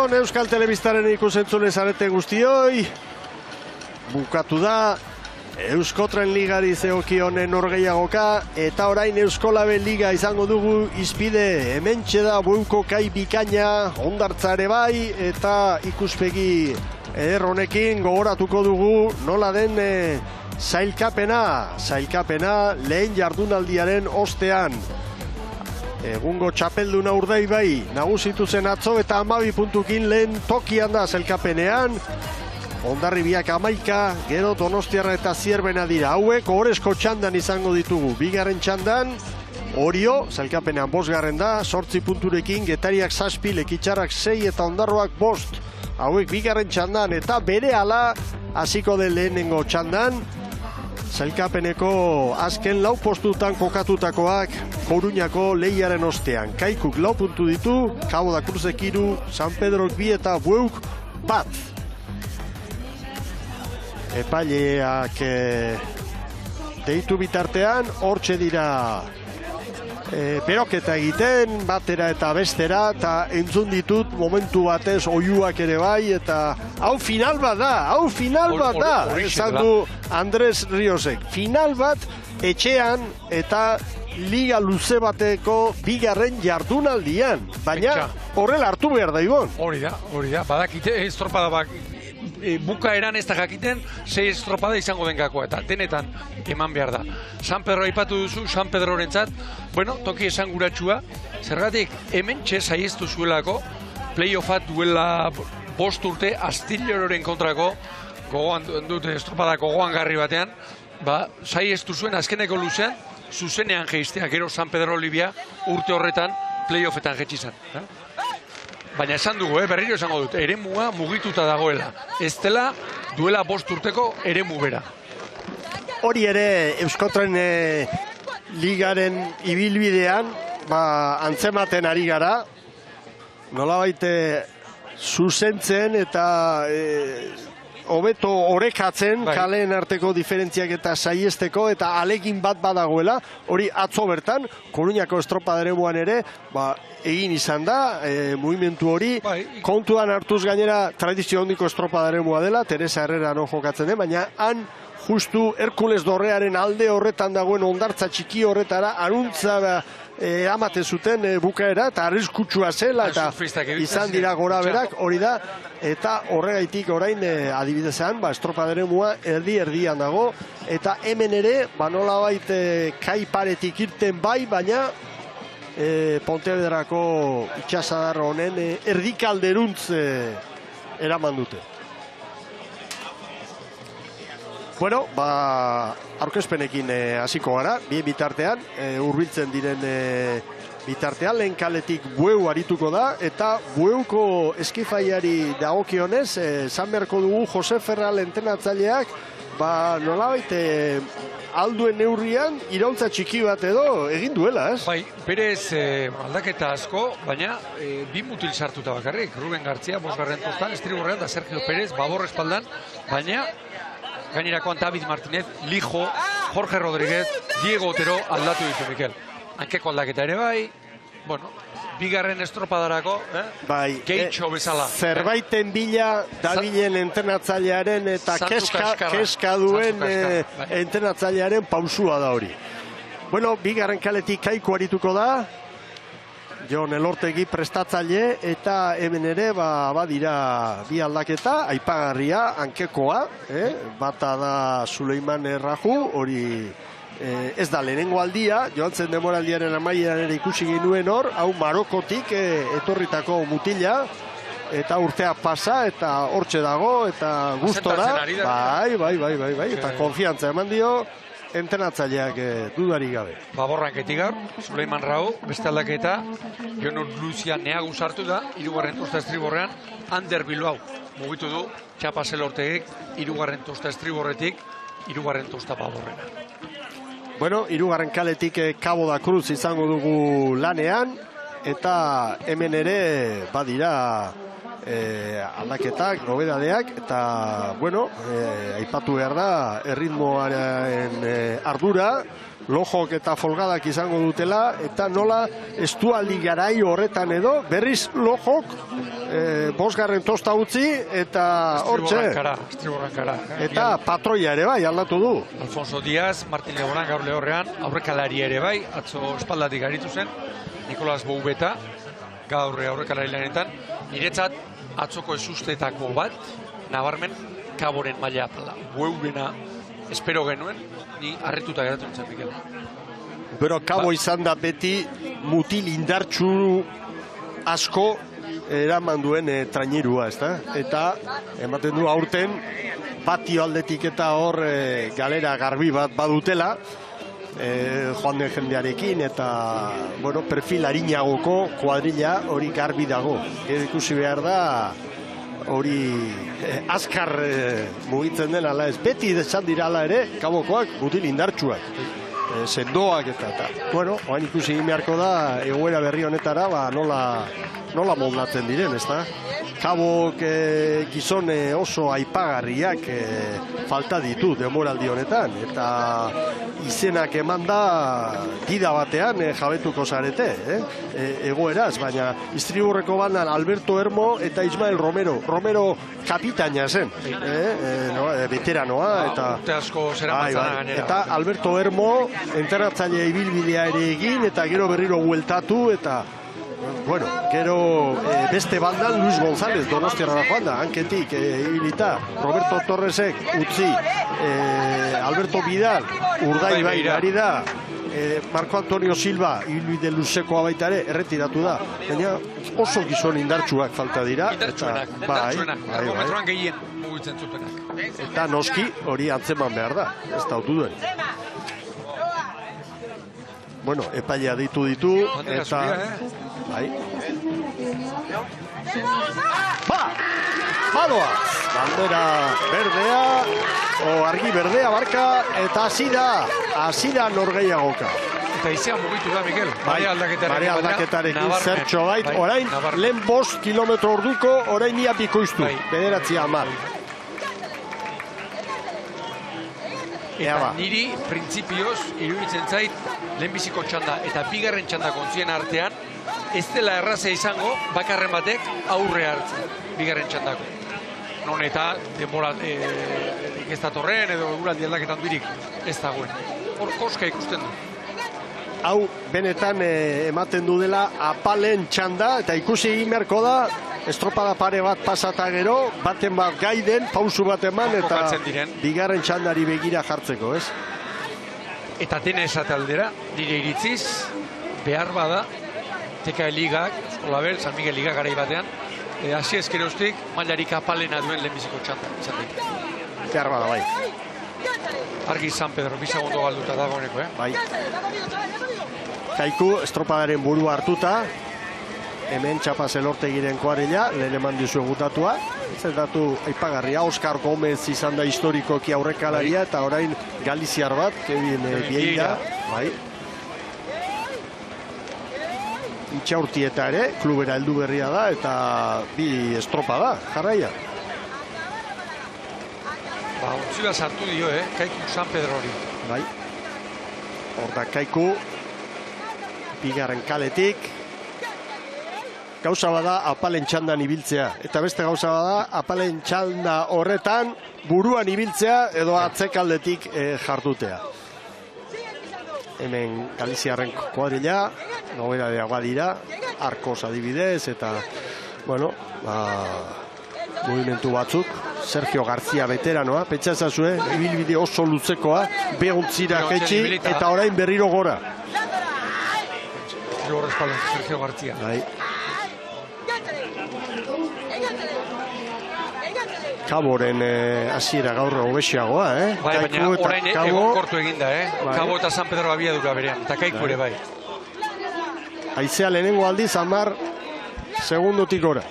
Arratsaldeon Euskal Telebistaren ikusentzule zarete guztioi. Bukatu da Euskotren Ligari zeokionen norgehiagoka eta orain Euskolabe Liga izango dugu izpide. Hementxe da Bueuko kai bikaina, Hondartza ere bai eta ikuspegi honekin gogoratuko dugu nola den sailkapena lehen jardunaldiaren ostean. Egungo txapelduna Urdaibai nagusitu zen atzo eta 12 puntukin lehen tokian da sailkapenean. Hondarribiak 11, gero Donostiarra eta Zierbena dira. Hauek ohorezko txandan izango ditugu. Bigarren txandan Orio, sailkapenean 5 da, 8 punturekin, Getariak 7, Lekitxarrak 6 eta Ondarroak 5. Hauek bigarren txandan eta berehala hasiko den lehenengo txandan. Sailkapeneko azken 4 postutan kokatutakoak Coruñako lehiaren ostean. Kaikuk 4 puntu ditu, Cabo da Cruzek 3, San Pedrok 2 eta Bueuk 1. Epaileak deitu bitartean, hortxe dira beroketa egiten, batera eta bestera, eta entzun ditut momentu batez oiuak ere bai, eta hau final bat da, esan du Andres Riosek. Final bat etxean eta liga luze bateko bigarren jardunaldian, baina horrela hartu behar da, Ibon. Hori da, badakite estropada bukaeran ez da jakiten 6 estropada izango den gakoa, eta denetan eman behar da. San Pedro aipatu duzu, San Pedrorentzat, toki esanguratsua, zergatik hemen saiestu zuelako, playoffat duela 5 urte Astilleroren kontrako, gogoan dute estropada gogoan garri batean, saiestu zuen azkeneko luzean, zuzenean geistea, gero San Pedro Olivia urte horretan playoffetan jetxi zen. Baina esan dugu, berriro esango dut, eremua mugituta dagoela. Ez dela duela 5 urteko eremu bera. Hori ere Euskotren Ligaren ibilbidean antzematen ari gara. Nolabait zuzentzen eta hobeto orekatzen kaleen arteko diferentziak eta saiesteko eta alegin bat badagoela. Hori atzo bertan, Coruñako estropaderemuan ere, egin izan da, mugimendu hori, kontuan hartuz gainera tradizio handiko estropadaremua dela, Teresa Herrera no jokatzen den, baina han justu Herkules Dorrearen alde horretan dagoen Hondartza txiki horretara anuntza amate zuten bukaera eta arriskutsua zela eta izan dira gora berak, hori da, eta horregaitik orain adibidezean estropaderemua erdian dago eta hemen ere nolabait kai paretik irten bai, baina Pontevedrako itxasadar honen erdikalderuntz eraman dute. Bueno, aurkezpenekin hasiko gara, bien bitartean, hurbiltzen diren bitartean, lehen kaletik Bueu arituko da, eta Bueuko eskifaiari dagokionez, esan beharko dugu Jose Ferral entrenatzaileak, nolabait alduen neurrian iraultza txiki bat edo egin duela, ez? Bai, berez aldaketa asko, baina 2 mutil sartuta bakarrik, Ruben Gartzia, 5. postan, estriborrean, da Sergio Pérez, babor espaldan, baina gainerakoan David Martínez, Lijo, Jorge Rodríguez, Diego Otero aldatu ditu, Mikel. Hankeko aldaketa ere bai, bigarren estropadarako, geitxo bezala. Zerbaiten bila dabilen entrenatzailearen eta keska duen entrenatzailearen pausua da hori. Bigarren kaletik Kaiku arituko da, Jon Elortegi prestatzaile eta hemen ere badira bi aldaketa, aipagarria, hankekoa, bata da Suleiman Raju, hori ez da lehenengo aldia, joan zen demoraldiaren amaieran ere ikusi ginuen hor, hau Marokotik etorritako mutila, eta urtea pasa, eta hortxe dago, eta gustora, bai, eta konfiantza eman dio, entrenatzaileak dudarik gabe. Baborranketik gaur, Suleiman Rau, beste aldaketa, Jon Luzia Neagu sartu da, 3. tosta estriborrean, Ander Bilbao mugitu du, Txapasel Ortegik, 3. tosta estriborretik, 3. tosta Baborrena. 3. kaletik Cabo da Cruz izango dugu lanean, eta hemen ere badira aldaketak, nobedadeak, eta, aipatu behar da, erritmoaren ardura, lojok eta folgadak izango dutela, eta nola estualdi garai horretan edo, berriz lojok bosgarren tosta utzi, eta hortxe, eta patroia ere bai, aldatu du. Alfonso Díaz, Martin Legoran gaur lehorrean, aurrekalari ere bai, atzo espaldatik aritu zen, Nikolas Boubeta, gaur aurrekalari lanetan, niretzat atzoko esustetako bat, nabarmen, Kaboren maila Boubena espero genuen, ni harrituta geratu nintzen, Mikel. Pero Kabo izan da beti mutil indartsu asko eraman duen trainirua, ezta? Eta ematen du aurten patio aldetik eta hor galera garbi bat badutela, joan den jendearekin, eta bueno, perfil harinagoko kuadrilla hori garbi dago. Ikusi behar da hori azkar mugitzen den ala ez. Beti desan dira ala ere, Kabokoak mutil indartsuak, sendoak eta. Bueno, oain ikusi beharko da egoera berri honetara, nola moldatzen diren, ezta? Kabok gizon oso aipagarriak falta ditu denboraldi honetan, eta izenak eman da gida batean jabetuko zarete, egoeraz, baina Istriburreko bandan Alberto Hermo eta Ismael Romero. Romero kapitaina zen, veteranoa, eta urte asko zera matzana gainera. Eta Alberto Hermo entrenatzaile ibilbidea ere egin, eta gero berriro bueltatu, eta bueno, gero beste bandan Luis González Donostiarra joan da, hanketik ibilita, Roberto Torresek utzi, Alberto Vidal Urdai bai ari da, Marco Antonio Silva ibilbide luzekoa baita ere erretiratu da, baina oso gizon indartsuak falta dira, ergometroan gehien mugitzen zutenak, eta noski hori antzeman behar da, ez da otu duen. Bueno, epailea ditu, eta bai. Badoa! Bandera berdea, argi berdea barka, eta hasi da norgeiagoka. Eta izea mugitu da, Mikel. Mare aldaketarekin zertxo bait, orain lehen 5 kilometro orduko, orain ia bikoiztu, bederatzi 10. Eta niri, printzipioz, iruditzen zait, lehenbiziko txanda eta bigarren txanda kontzien artean, ez dela erraza izango, bakarren batek aurre hartzen, bigarren txandako. Non eta denbora ez datorren edo eguraldi aldaketan durik ez dagoen. Hor koska ikusten du. Hau benetan ematen du dela apalen txanda, eta ikusi egin beharko da, estropada pare bat pasata gero, baten bat gaiden, pausu bat eman, eta bigarren txandari begira jartzeko, ez? Eta dena esate aldera, nire iritziz, behar bada, TK Ligak, Eskolabel, San Miguel Liga garai batean, hasi ezkero ustik, mailarik apalena duen lehenbiziko txanda, izan daite. Behar bada, bai. Argi San Pedro, 2 segundo galduta dagoeneko, Bai. Kaiku, estropadaren burua hartuta, hemen Txapa Zelortegiren koarela, lehen eman dizu egutatua. Zendatu aipagarria, Oskar Gomez izan da historikoki aurrekalaria, eta orain Galiziar bat, Kevin Vieira. Bai. Itxaurtieta ere, klubera heldu berria da, eta bi estropada, jarraia. Ontzila sartu dio, Kaiku San Pedro hori. Bai. Hor da Kaiku, bigarren kaletik. Gauza bada apalen txandan ibiltzea. Eta beste gauza bada apalen txanda horretan buruan ibiltzea edo atzekaldetik jardutea. Hemen Galiziarren kuadrilla, nobedadea badira, Arkos adibidez, eta, bueno, movimentu batzuk. Sergio García veteranoa, pentsa ezazue, ibilbide oso lutzekoa, behontzira jaitsi, eta orain berriro gora. Sergio García. Bai. Kaboren hasiera gaur hobesiagoa, Bai, baina orain egon kortu eginda, Kabo eta San Pedro abiaduka berean, eta Kaiku ere bai. Haizea lehenengo aldiz 10 segundotik gora.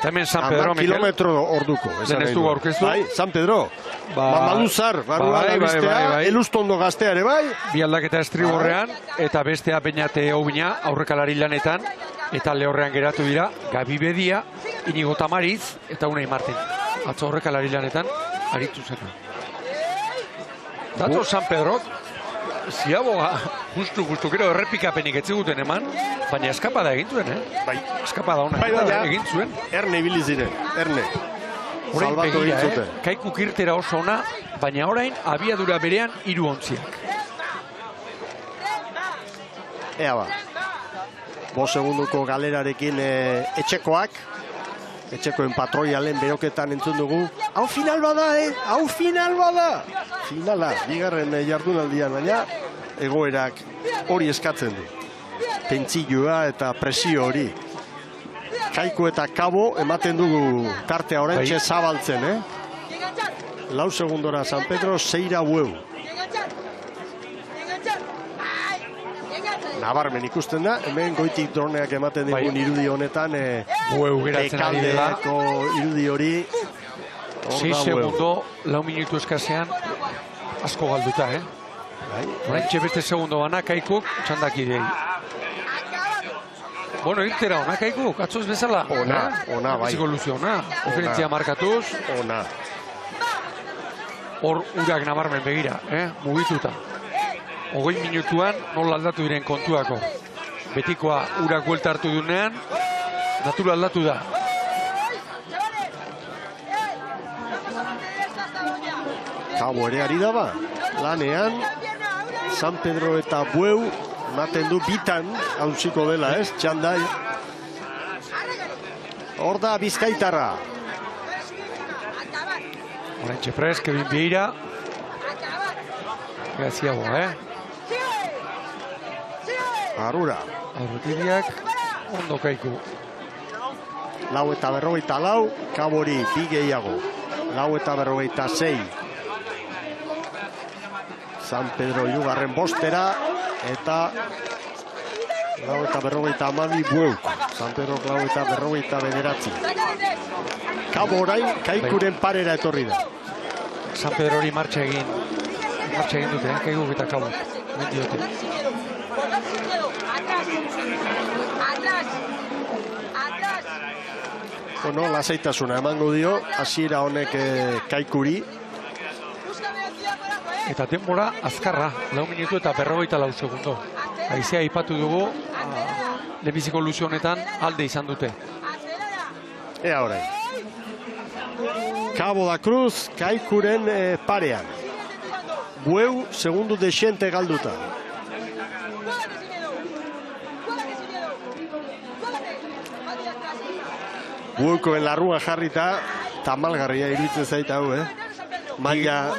Hemen San Pedro, Mikel. Kilometro orduko. Denez du aurkeztu. Bai, San Pedro. Mamaduzar, barruan abistea, Elustondo gaztea ere bai. Bi aldaketa Estriborrean, eta bestea Beñate Obina, aurrekalari lanetan, eta lehorrean geratu dira, Gabi Bedia, Inigo Tamariz, eta Unai Martin. Atzo aurrekalari lanetan, aritu zen. Dato San Pedrok, ziaboga, justu, gero errepikapenik etziguten eman, baina eskapada egin zuen, Bai. Eskapada ona egin zuen. Erne ibili ziren, erne. Orain Salbatu egin begira, zuten. Kaikuk irtera oso ona, baina orain abiadura berean 3 ontziak. Ea ba. 5 segunduko galerarekin etxekoak. Etxekoen patroialen beroketan entzun dugu. Hau final bada, Hau final bada! Finala, bigarren jardunaldian, baina egoerak hori eskatzen du. Tentsilloa eta presio hori. Kaiku eta Kabo ematen dugu tartea oraintxe zabaltzen, 4 segundora San Pedro, 6 Bueu. Nabarmen ikusten da, hemen goitik droneak ematen digun irudi honetan Bueu geratzen ari dela. Ekaldeko irudi hori. 6 segundo, 4 minutu eskasean, asko galduta, Orain beste segundo bana, Kaikuk, txandakidei. Bueno, irtera ona, Kaikuk, atzoz bezala. Ona, bai. Luzio ona, diferentzia markatuz. Ona. Hor urak nabarmen begira, mugituta. 20 minutuan nola aldatu diren kontuako. Betikoa urak buelta hartu dunean, natura aldatu da. Kabo ere ari daba, lanean, San Pedro eta Bueu, ematen du bitan, hauziko dela, txandai. Hor da Bizkaitarra. Orain Prez, Kevin Vieira. Gaziago, Arura. Aurretidiak, ondo Kaiku. 4:44, Kabori, 2 gehiago. 4:46. San Pedro hirugarren bostera, eta 4:52 Bueuk. San Pedro 4:49. Kabo orain, Kaikuren parera etorri da. San Pedro hori martxa egin dute, Kaikuk eta Kabo. Mendiote. Bueno, lasaitasuna emango dio, hasiera honek Kaikuri. Eta denbora azkarra, 4 minutu eta 44 segundo. Haizea aipatu dugu, lehenbiziko luzio honetan alde izan dute. Ea orain. Cabo da Cruz, Kaikuren parean. Bueu, segundu desiente galduta. Bueukoen larrua jarrita, tamalgarria iruditzen zait hau, Maila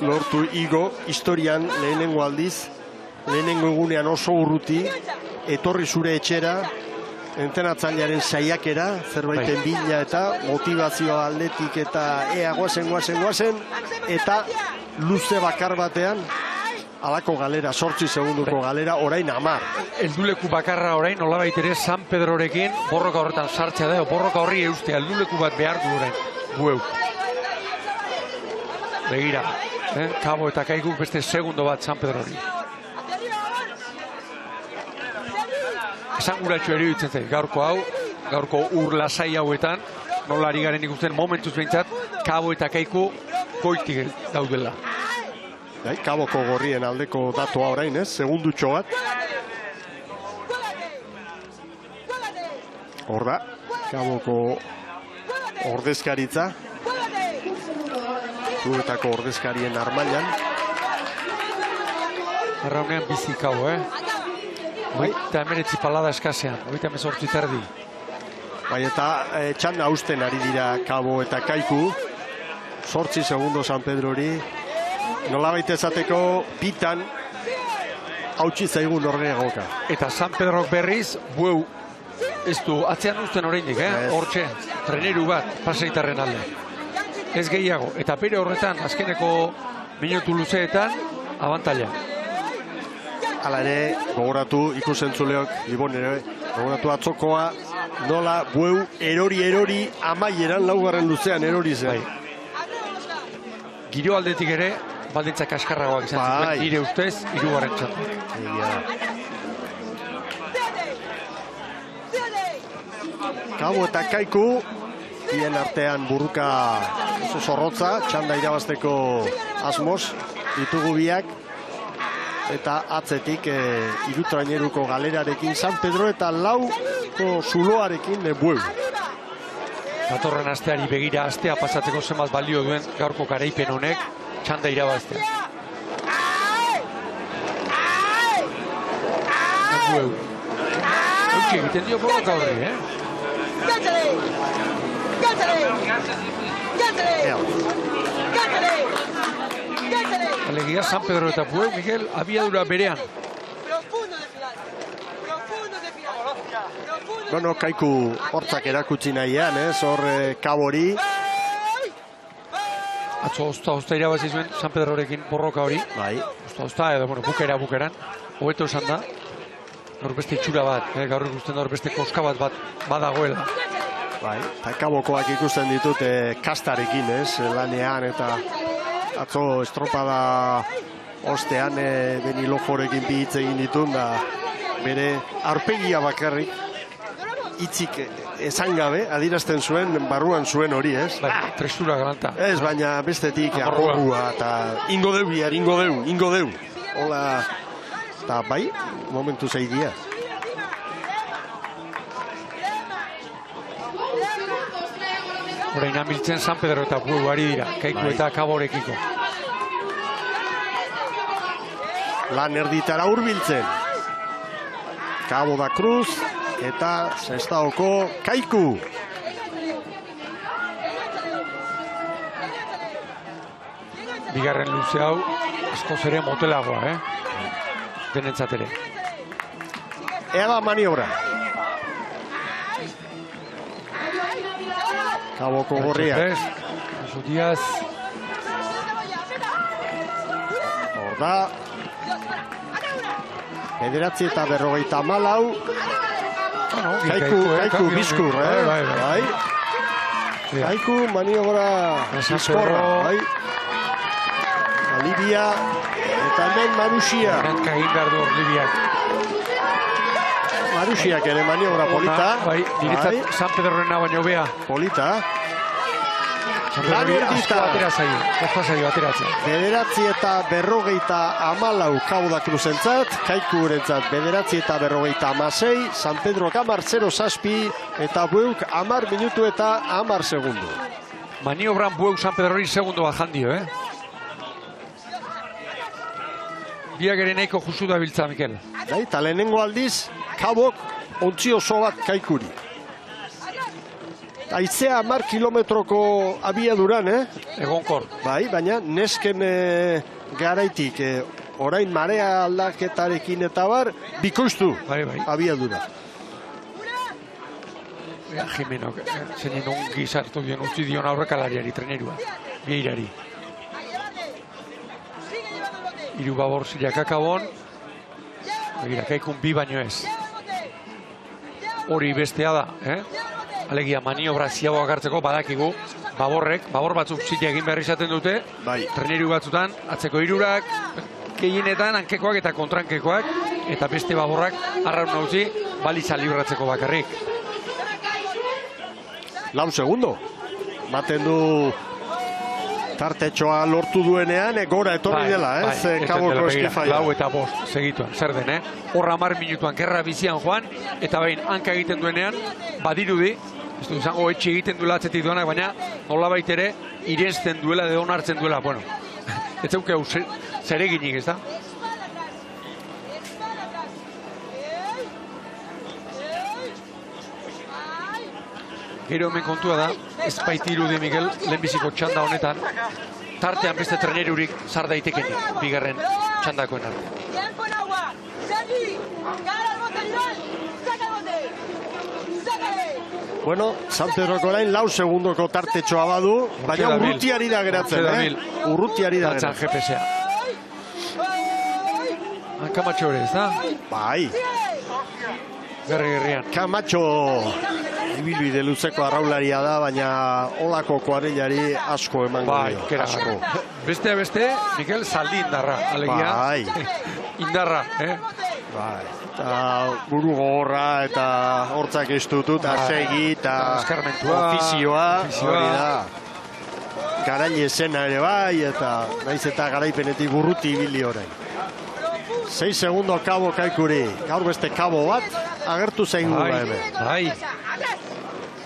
lortu igo, historian lehenengo aldiz, lehenengo egunean oso urruti, etorri zure etxera, entrenatzailearen saiakera, zerbaiten bila eta motivazio atletik eta guazen, eta luze bakar batean, alako galera, 8 segunduko galera, orain 10. Helduleku bakarra orain, nolabait ere San Pedrorekin borroka horretan sartzea da, borroka horri eustea, helduleku bat behar du orain, Bueuk. Begira, Kabo eta Kaikuk beste segundo bat San Pedrori. Esan guratxo ere dutzen zait, gaurko ur lasai hauetan, nola ari garen ikusten momentuz behintzat, Kabo eta Kaiku goitik daudela. Kaboko gorrien aldeko datua orain, segundutxo bat. Hor da, Kaboko ordezkaritza. Klubetako ordezkarien armailan. Arraunean bizi Kabo, Eta 19 palada eskasean, 18 terdi. Bai, eta txanda hausten ari dira Kabo eta Kaiku. 8 segundo San Pedrori. Nolabait ezateko bitan hautsi zaigun norgeagoka. Eta San Pedrok berriz, Bueu, ez du, atzean uzten oraindik, hortxe, treneru bat, paseitarren alde. Ez gehiago, eta bere horretan, azkeneko minutu luzeetan, abantaila. Hala ere, gogoratu ikusentzuleok, Ibonere, gogoratu atzokoa, nola Bueu erori amaieran 4. luzean erori zen. Giro aldetik ere, baldintzak askarragoak izan zuen, nire ustez, 3. txandak. Kabo eta Kaiku, bien artean burruka oso zorrotza, txanda irabazteko asmoz. ditugu biak. Eta atzetik Irutraineruko galerarekin San Pedro eta lauko zuloarekin Bueu. Datorren asteari begira astea pasatzeko zenbat balio duen gaurko garaipen honek txanda irabaztea. Bueu. Eutxe egiten dio borroka horri, Alegia San Pedro eta Bueu, Miguel, abiadura berean. Bueno, Kaiku hortzak erakutsi nahian, hor kabori. Atzo ozta irabazi zuen San Pedrorekin borroka hori. Bai. Ozta edo, bueno, bukeran. Hobeto esan da. Norbeste itxura bat, gaur ikusten da norbeste koska bat badagoela. Bai, eta kabokoak ikusten ditut kastarekin, lanean eta atzo estropada ostean Benilojorekin bi hitz egin ditun da bere aurpegia bakarrik hitzik esan gabe adierazten zuen barruan zuen hori, Bai, trestura galanta. Ez, baina bestetik amorrua eta ingo deu. Hola, eta bai, momentu zeidia. Horein amiltzen San Pedro eta Bueu ari dira, Kaiku eta Kaborekiko. Lan erditara hurbiltzen. Cabo da Cruz eta Sestaoko Kaiku. Bigarren luze hau, askoz ere motelagoa, Denentzat ere. Ea da maniobra. Kaboko gorriak. Oso Diaz. Hor da. 9:40. Kaiku bizkur, bai. Kaiku maniobra bizkorra, bai. Libia eta hemen Marusia. Ranka egin behar du hor Libiak. Marusiak ere maniobra polita. Bai, niretzat San Pedrorena baino bea. Polita. Lan erdita. Atera zaio, ateratzen. 9:54 Cabo da Cruzentzat, Kaiku erentzat 9:56, San Pedro 10:07 eta Bueuk 10 minutu eta 10 segundu. Maniobran Bueu San Pedrori segundo bajan dio, Biak ere nahiko justu da biltza, Mikel. Eta lehenengo aldiz, Kabok ontzi oso bat Kaikuri. Aizea 10 kilometroko abiaduran, Egonkor. Bai, baina nesken garaitik, orain marea aldaketarekin eta bar, bikoiztu abiadura. Jimenok, zenin ongi sartu dion utzi dion aurrekalariari, trenerua, Bieirari. Hiru babor zilaka Kabon, begira, Kaikun bi baino ez. Hori bestea da, Alegia maniobra ziagoak hartzeko badakigu, babor batzuk zile egin behar izaten dute, treneru batzutan, atzeko hirurak, gehienetan hankekoak eta kontrankekoak, eta beste baborrak arraun nautzi, baliza libratzeko bakarrik. 4 segundo. Baten du tartetxoa lortu duenean, gora etorri dela, Kaboko eskifaia. 4 eta 5 segituan, zer den, Horra 10 minutuan gerra bizian joan, eta behin hanka egiten duenean, badirudi, ez du izango etxe egiten duela atzetik duenak, baina nolabait ere irenzten duela edo onartzen duela, bueno, ez zeuke hau zereginik, ez da? Gero hemen kontua da, ez baiti irudi Miguel, lehenbiziko txanda honetan, tartean beste trenerurik zar daitekenik, bigarren txandakoen arte. Bueno, San Pedroko orain 4 segundoko tartetxoa badu, baina urrutiari da geratzen, Urrutiari da geratzen. GPS-a. Hankamatxo ere, ez da? Bai. Gerri-gerrian. Kamatxo ibilbide luzeko arraularia da, baina olako kuarellari asko emango dio. Asko. Beste, Mikel, zaldi indarra, alegia. Bai. Indarra, Bai. Eta buru gogorra eta hortzak estutu, eta segi, eta ofizioa, hori da. garaile zena ere bai, eta naiz eta garaipenetik urruti ibili orain. 6 segundo Kabo Kaikuri. Gaur beste Kabo bat agertu zaigu da hemen. Bai.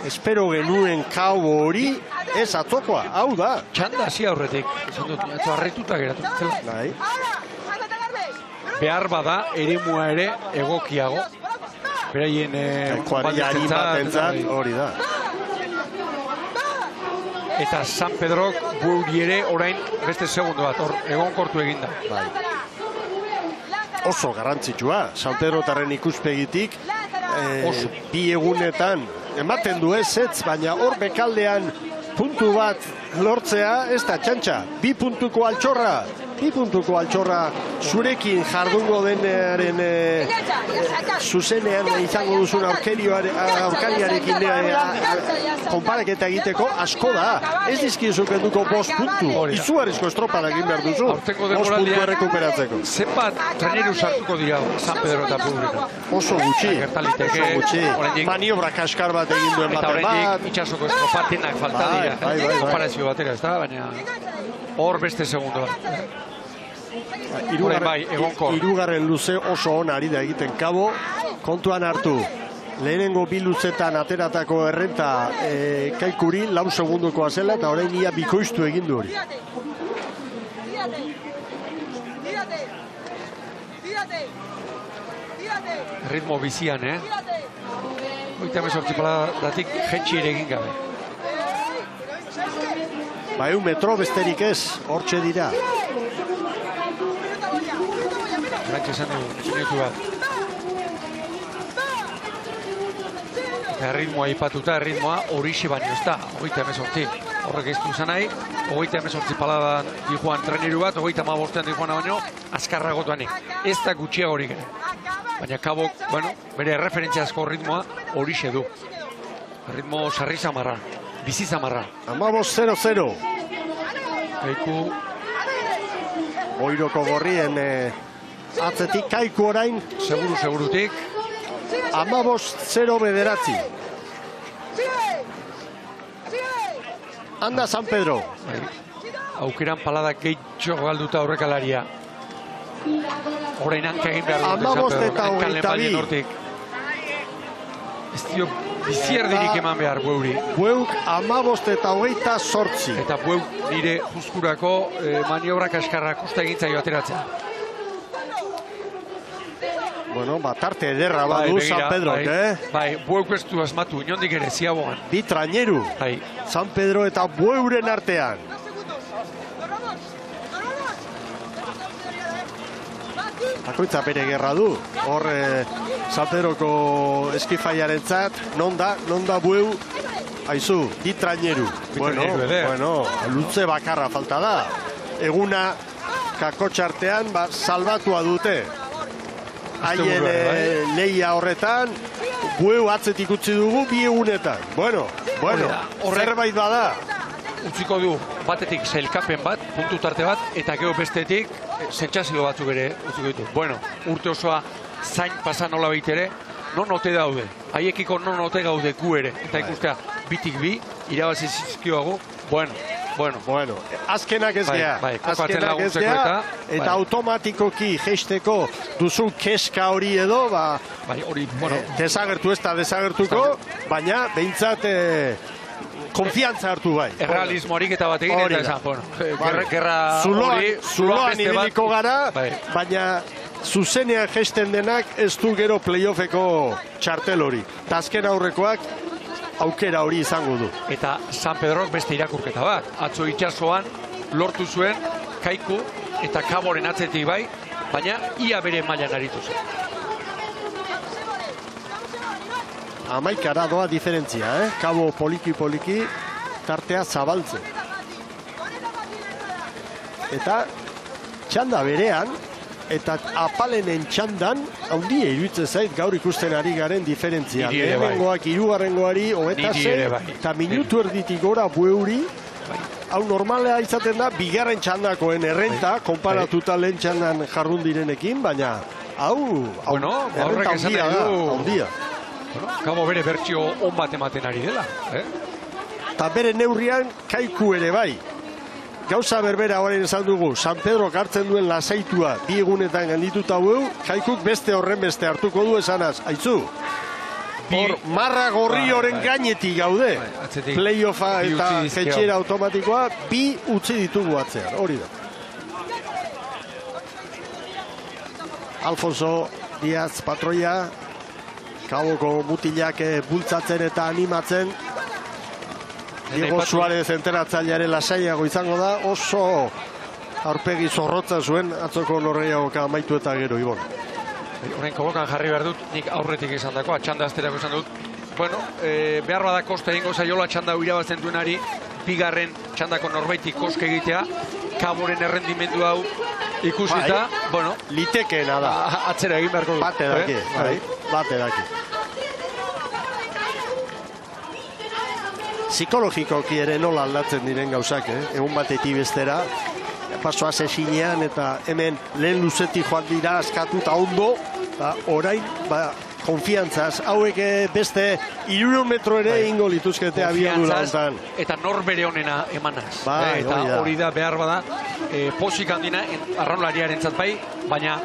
Espero genuen Kabo hori ez atzokoa, hau da. Txanda hasi aurretik. Esan dut, atzo harrituta geratu zela. Bai. Behar bada, eremua ere egokiago. Beraien Kuadriari batentzat hori da. Eta San Pedrok bueuri ere orain beste segundo bat, hor egonkortu eginda. Bai. Oso garrantzitsua, San Pedrotarren ikuspegitik, bi egunetan ematen du ez, baina hor bekaldean puntu bat lortzea ez da txantxa. 2 puntuko altxorra. 2 puntuko altxorra zurekin jardungo denaren zuzenean izango duzun aurkariarekin konparaketa egiteko asko da. Ez dizkizu kenduko 5 puntu. Izugarrizko estropada egin behar duzu. 5 puntu errekuperatzeko. Zenbat traineru sartuko dira San Pedro eta Publika? Oso gutxi. Maniobra kaskar bat egin duen baten bat. Eta itxasoko estropatenak falta dira. Konparazio batera, ez da? Baina hor beste segundo bat. Hirugarren luze oso ona ari da egiten Kabo. Kontuan hartu. Lehenengo 2 luzetan ateratako errenta Kaikuri 4 segundokoa zela eta orain ia bikoiztu egin du hori. Ritmo bizian, Oita mesortzi paladatik jetxi ere egin gabe. Ba, 1 metro besterik ez, hortxe dira. Grantxe esan dugu, minutu bat. Eta ritmoa ipatuta, ritmoa horixe baino ez da, 38. Horrek ez du zanai, 38 paladan dijoan traineru bat, 35 dijoan baino, azkarragotuanik. Ez da gutxiagorik ere. Baina Kabok, bere referentziazko ritmoa horixe du. Ritmo sarri zamarra, bizi zamarra. 15-0-0. Kaiku. Oiroko gorrien atzetik Kaiku orain. Segurutik. 15-0-9. Anda San Pedro. Aukeran paladak gehitxo galduta aurrekalaria. Horein hanka egin behar dute San Pedro. Hankan lehenbalien hortik. Ez dio bizierdirik eman behar Bueuri. Bueuk 15-28. Eta Bueuk nire juskurako maniobra kaskarrak usta egintzaio ateratzea. Bueno, tarte ederra badu San Pedro, Bai, Bueuk ez du asmatu, inondik ere ziabogan. Bi traineru, San Pedro eta Bueuren artean. Bakoitza bere gerra du. Hor San Pedroko eskifaiaren zat, non da Bueu, aizu, bi traineru. Bueno, lutze bakarra falta da. Eguna kakotxartean salbatua dute. Haien lehia horretan, Bueu atzetik utzi dugu 2 egunetan. Bueno, zerbait bada. Utziko du batetik sailkapen bat, puntu tarte bat, eta gero bestetik sentsazio batzuk ere utziko ditu. Bueno, urte osoa zain pasan nola baitere, non ote daude. Haiekiko non ote gaude gu ere. Eta ikustea, 2-2, irabazi zizkioago, bueno. Azkenak ez gea. Azkenak ez gea, eta automatikoki jeisteko duzu keska hori edo, desagertu ez da desagertuko, baina behintzat konfiantza hartu bai. Errealismo ariketa bat egin eta esan, gerra hori, zuloan ibiliko gara, baina zuzenean jeisten denak ez du gero playoffeko txartel hori. Eta azken aurrekoak aukera hori izango du. Eta San Pedrok beste irakurketa bat. Atzo itxasoan lortu zuen Kaiku eta Kaboren atzetik bai, baina ia bere mailan aritu zen. 11 doa diferentzia, Kabo poliki tartea zabaltzen. Eta txanda berean, eta apalenen txandan, handia iruditzen zait gaur ikusten ari garen diferentzia. Lehenengoak hirugarrengoari 26, eta minutu erditik gora Bueuri, hau normala izaten da, bigarren txandakoen errenta, konparatuta lehen txandan jardun direnekin, baina hau errenta handia. Kabo bere bertsio on bat ematen ari dela. Eta bere neurrian Kaiku ere bai. gauza berbera orain esan dugu, San Pedro hartzen duen lasaitua bi egunetan gaindituta hau, Kaikuk beste horren beste hartuko du esanaz, aitzu. Hor, marra gorri horren gainetik gaude. Playoffa eta jetxera automatikoa, bi utzi ditugu atzean, hori da. Alfonso Diaz patroia, Kaboko mutilak bultzatzen eta animatzen. Diego Suárez enteratzailearen lasaiago izango da, oso aurpegi zorrotza zuen atzoko norreiagoka amaitu eta gero, Ibon. Horren Kabokan jarri behar dut, nik aurretik esan dako, atxanda azterako esan dut. Bueno, behar bada koste egingo zaiola txanda irabazten duenari, bigarren txandako norbaitik koske egitea, Kaboren errendimendu hau ikusita, bueno. Litekeena da. Atzera egin beharko dut. Bate daki, bate daki. Psikologikoki ere nola aldatzen diren gauzak, egun batetik bestera, paso asesinean eta hemen lehen luzetik joan dira askatuta ondo, orain, konfiantzaz, hauek beste 300 metro ere ingo lituzkete abiadura hontan. Eta nor bere honena emanaz. Eta hori da behar bada, pozik handina arraunlariaren bai, baina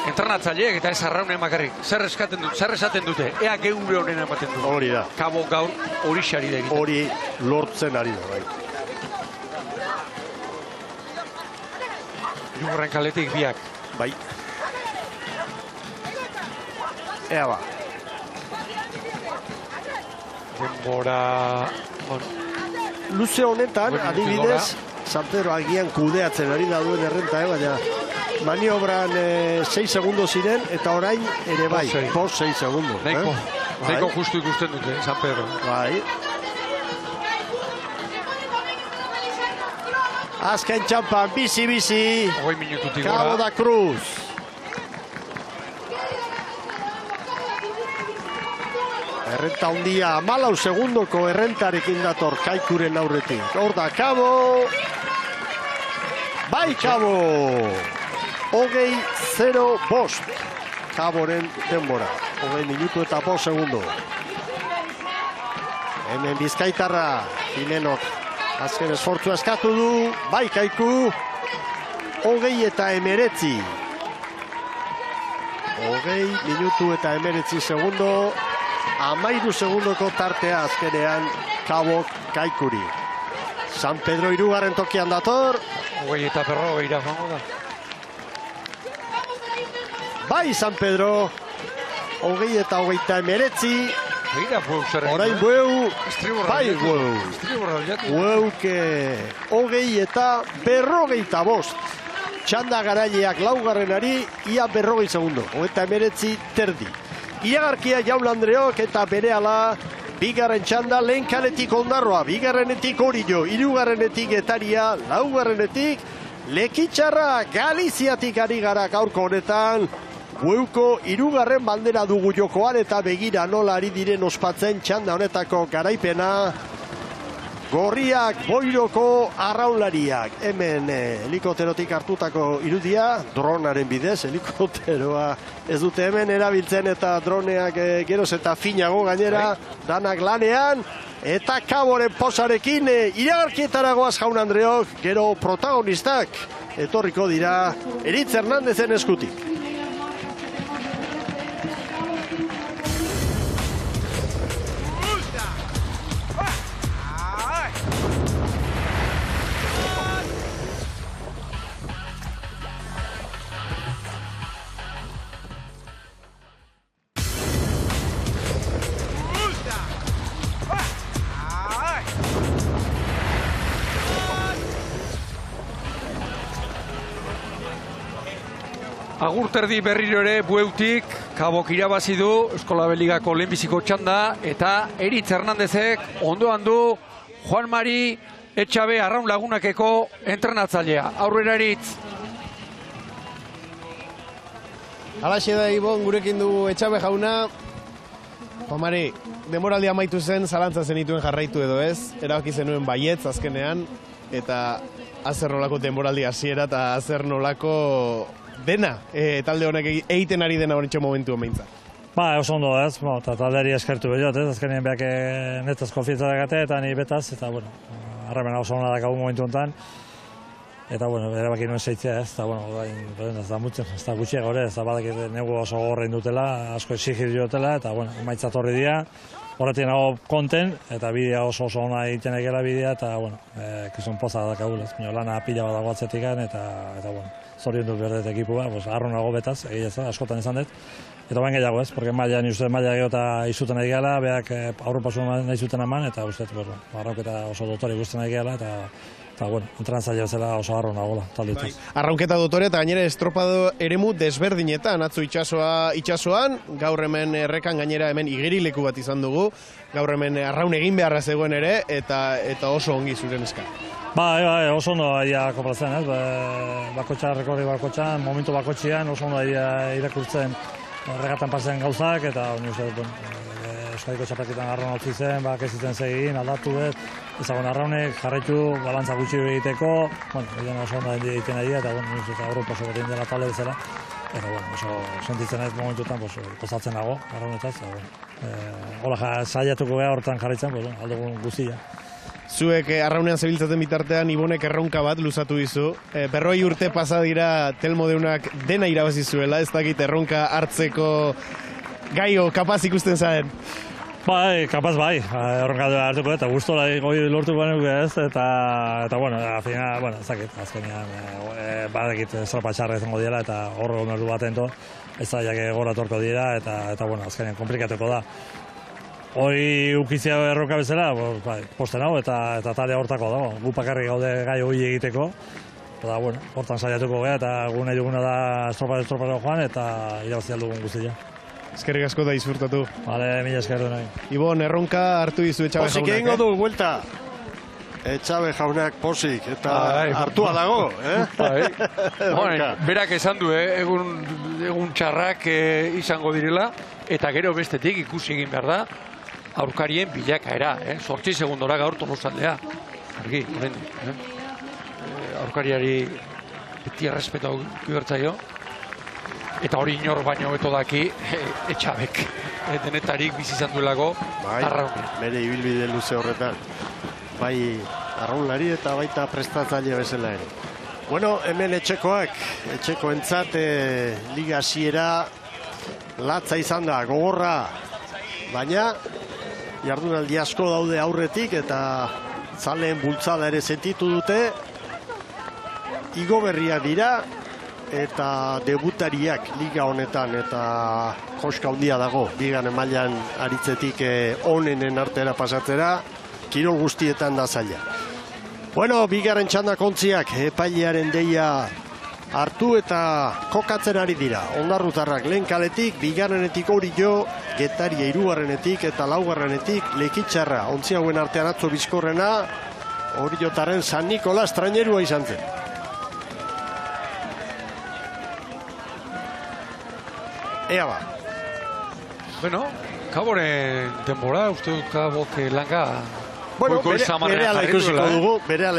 entrenatzaileek eta ez arraunen bakarrik. Zer esaten dute, ea geure honena ematen dute. Hori da. Kabo gaur hori xari da egiten. Hori lortzen ari da, bai. Jugurren kaletik biak. Bai. Ea ba. Denbora... Luze honetan, adibidez, San Pedro agian kudeatzen ari da duen errenta, baina maniobran 6 segundo ziren, eta orain ere bai, post 6 segundo. Nahiko justu ikusten dute, San Pedro. Bai. Azken txampan, bizi-bizi. 20 minututik gora. Cabo da Cruz. Errenta handia, 14 segundoko errentarekin dator Kaikuren aurretik. Hor da, Cabo. Bai, Cabo. 20-0-5. Caboren denbora. 20 minutu eta 5 segundo. Hemen Bizkaitarra, Jimenok. Azken esfortzua eskatu du, bai Kaiku, 20 eta 19. 20 minutu eta 19 segundo, 13 segundoko tartea azkenean Kabok Kaikuri. San Pedro hirugarren tokian dator. 20 eta 40 joango da. Bai San Pedro, 20 eta 19. Orain bueu, bai bueu. Bueuke 20 eta 45. Txanda garaileak laugarrenari, ia 40 segundo. 19 terdi. Iagarkia Jaun Andreok eta berehala bigarren txanda lehen kaletik Ondarroa, bigarrenetik Orillo, hirugarrenetik Etaria, laugarrenetik Lekitxarra, Galiziatik ari gara gaurko honetan. Bueuko hirugarren bandera dugu jokoan eta begira nola ari diren ospatzen txanda honetako garaipena. Gorriak, Boiroko arraunlariak. Hemen helikopterotik hartutako irudia, dronaren bidez, helikopteroa ez dute hemen erabiltzen eta droneak geroz eta finago gainera, danak lanean. Eta Kaboren posarekin iragarkietaragoaz Jaun Andreok, gero protagonistak etorriko dira Eritz Hernandezen eskutik. Agurterdi berriro ere Bueutik, Kabok irabazi du Eskola Beligako lehenbiziko txanda eta Eritz Hernandezek ondoan du Juan Mari Etxabe Arraun Lagunakeko entrenatzailea. Aurrera Eritz. Halaxe da Ibon, gurekin dugu Etxabe jauna. Juan Mari, demoraldia amaitu zen, zalantza zenituen jarraitu edo ez. Erabaki zenuen baietz azkenean, eta azer nolako demoraldi hasiera eta azer nolako dena, talde honek egiten ari dena honetxo momentu behintzat. Ba, oso ondo ez, eta taldeari eskertu behot, ez, azkenean behak netaz konfientza dagate, eta ni betaz, eta, bueno, harremena oso hona dakagu momentu honetan. Eta, bueno, erabaki nuen zeitzea ez, eta, bueno, ez da mutzen, ez da gutxiago ere, ez da badakit negu oso gorrein dutela, asko exigir diotela, eta, bueno, emaitzat horri dira, horretik nago konten, eta bidea oso ona egiten egela bidea, eta, bueno, kizun poza dakagulez, lana pila bat dago atzetikan, eta, bueno, zorion dut berdet ekipua, arro nago betaz, egia ez, askotan izan dut, eta bain gehiago ez, porque maila gehiota izuten nahi gehala, beak aurrepasun nahi zuten eman, eta uste, arrauketa oso dotori guztien nahi gehala, eta, bueno, entrenatzaile bezala oso arro nagoela, talde Arraunketa dotore eta gainera estropado eremu desberdinetan, atzo itsasoan, gaur hemen errekan gainera hemen igerileku bat izan dugu, gaur hemen arraun egin beharra zegoen ere, eta oso ongi zuren eska. Bai, oso ondo aia koplatzen, ez? Bakotxa, rekorri bakotxan, momentu bakotxian, oso ondo aia irakurtzen regatan pasen gauzak, eta honi uste dut, Euskadiko txapaketan arraun hau zen, ez ziten segin, aldatu dut, ezagun arraunek jarraitu, balantza gutxi egiteko, bueno, oso ondo egiten ari, eta Europa oso betin dela talde bezala, eta oso sentitzen ez momentutan, pozatzen nago, arraunetaz, hola saiatuko beha hortan jarraitzen, aldugun guztia. Zuek arraunean zebiltzaten bitartean Ibonek erronka bat luzatu dizu. 40 urte pasa dira Telmo Deunak dena irabazi zuela, ez dakit erronka hartzeko gaio kapaz ikusten zaren. Bai, kapaz bai, erronka hartuko eta gustola goi lortuko nuke ez, eta bueno, ez dakit, azkenean badakit estropa txarra izango dira, eta horro merdu batento, ez zaiak gora torko dira, eta bueno, azkenean komplikatuko da. Hoi ukizia erronka bezala, posten hau eta tale hortako dago. Gu pakarrik gaude gai hori egiteko. Eta, bueno, hortan saiatuko gara eta gu nahi duguna da estroparo joan eta irabazi aldugun guztia. Eskerrik asko da izurtatu. Vale, mila esker du nahi. Ibon, erronka hartu dizu Etxabe jaunak. Posik egingo du, buelta. Etxabe jaunak posik, eta hartua dago, Berak esan du, egun txarrak izango direla, eta gero bestetik ikusi egin behar da, aurkarien bilakaera, 8 segundora gaur Tolosaldea. Argi, horrendik. Aurkariari beti errespetu kibertzaio, eta hori inor baino beto daki Etxabek. Denetarik bizi izan duelako arraun. Bere ibilbide luze horretan. Bai arraunlari eta baita prestatzaile bezala ere. Bueno, hemen etxekoentzat liga hasiera latza izan da, gogorra, baina jardunaldi asko daude aurretik eta zaleen bultzada ere sentitu dute, igo berriak dira eta debutariak liga honetan eta koska handia dago, bigarren mailan aritzetik onenen artera pasatzera, kirol guztietan da zaila. Bueno, bigarren txanda kontziak epailearen deia hartu eta kokatzen ari dira. Ondarrutarrak lehen kaletik, bigarrenetik Orio, Getaria hirugarrenetik eta laugarrenetik Lekitxarra. Ontzi hauen artean atzo bizkorrena, Oriotaren San Nikolas trainerua izan zen. Ea ba. Bueno, Kaboren denbora, uste dut Kabok langa... Bueno, berehala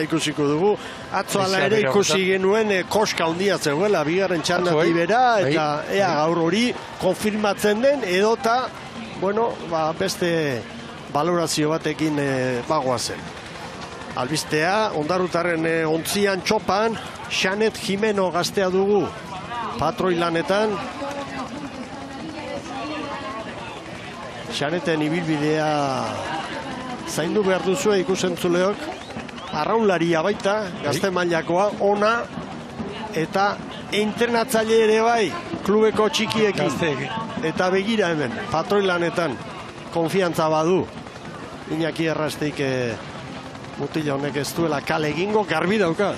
ikusiko dugu. Atzo ala ere ikusi genuen koska handia zegoela, bigarren txandatik bera, eta ea gaur hori konfirmatzen den, edota, bueno, beste valorazio batekin bagoa zen. Albistea, Ondarrutarren ontzian txopan, Xanet Jimeno gaztea dugu, patroi lanetan. Xaneten ibilbidea zaindu behar duzue ikusentzuleok, arraunlaria baita, gazte mailakoa, ona, eta entrenatzaile ere bai, klubeko txikiekin. Eta begira hemen, patroi lanetan, konfiantza badu. Iñaki Errasteik mutila honek ez duela kale egingo, garbi dauka.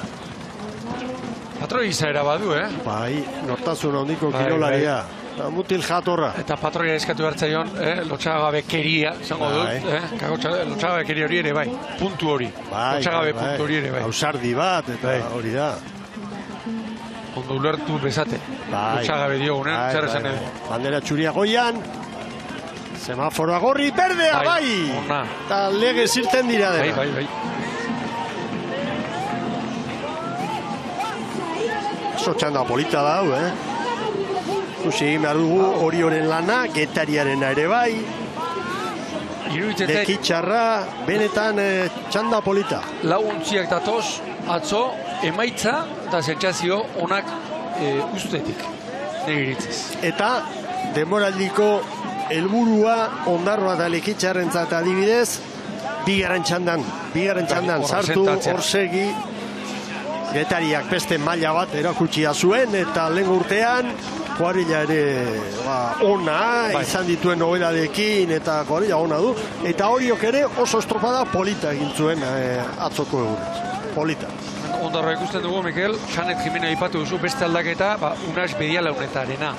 Patroi izaera badu, Bai, nortasun handiko kirolaria. Mutil jatorra. Eta patroia eskatu hartzaion, lotxagabekeria, izango dut, lotxagabekeria hori ere bai, puntu hori. Lotxagabe puntu hori ere bai. Ausardi bat, eta hori da. Ondo ulertu bezate, lotxagabe diogunen, zer esan edo. Bandera txuria goian, semaforoa gorri, berdea, bai! Eta lege zirten dira dela. Bai. Oso txanda polita dau, Ikusi egin behar dugu Orioren lana, Getariaren ere bai. Iruditzen zait, Lekitxarra, benetan txanda polita. lau ontziak datoz, atzo, emaitza eta sentsazio onak ustetik, nire iritziz. Eta demoraldiko helburua Ondarroa eta Lekitxarrentzat adibidez, bigarren txandan sartu, Orsegi, Getariak beste maila bat erakutsia zuen, eta lehen urtean Kuadrilla ere ona izan dituen nobeladekin, eta Kuadrilla ona du, eta Oriok ere oso estropada polita egin zuen atzoko egunez. Polita. Ondarroa ikusten dugu, Mikel, Xanet Jimena ipatu duzu, beste aldaketa, Unas Bedialaunetarena.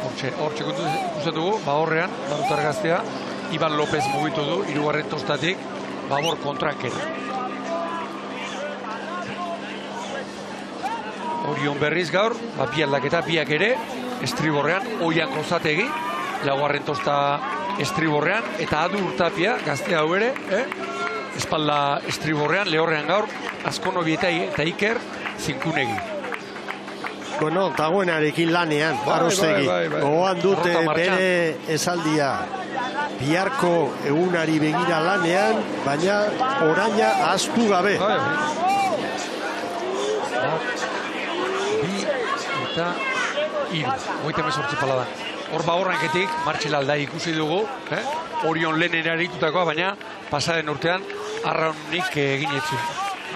Hortxe ikusten dugu, horrean, Barutar Gaztea, Iban López mugitu du, hirugarren tostatik, Babor kontrankera. Orion berriz gaur, bi aldaketa, biak ere, estriborrean, Oian Kozategi, laugarren tosta estriborrean, eta Adu Urtapia, Gaztea hau ere, espalda estriborrean, lehorrean gaur, Azkonobi eta Iker, Zinkunegi. Bueno, dagoenarekin lanean, Arrostegi. Gogoan dute bere esaldia. Biharko egunari begira lanean, baina oraina ahaztu gabe. Eta iru, 38 palada. Hor Baborranketik, Martxel Aldai ikusi dugu, Orion lehen eritutakoa, baina pasaden urtean arraunik egin etzun.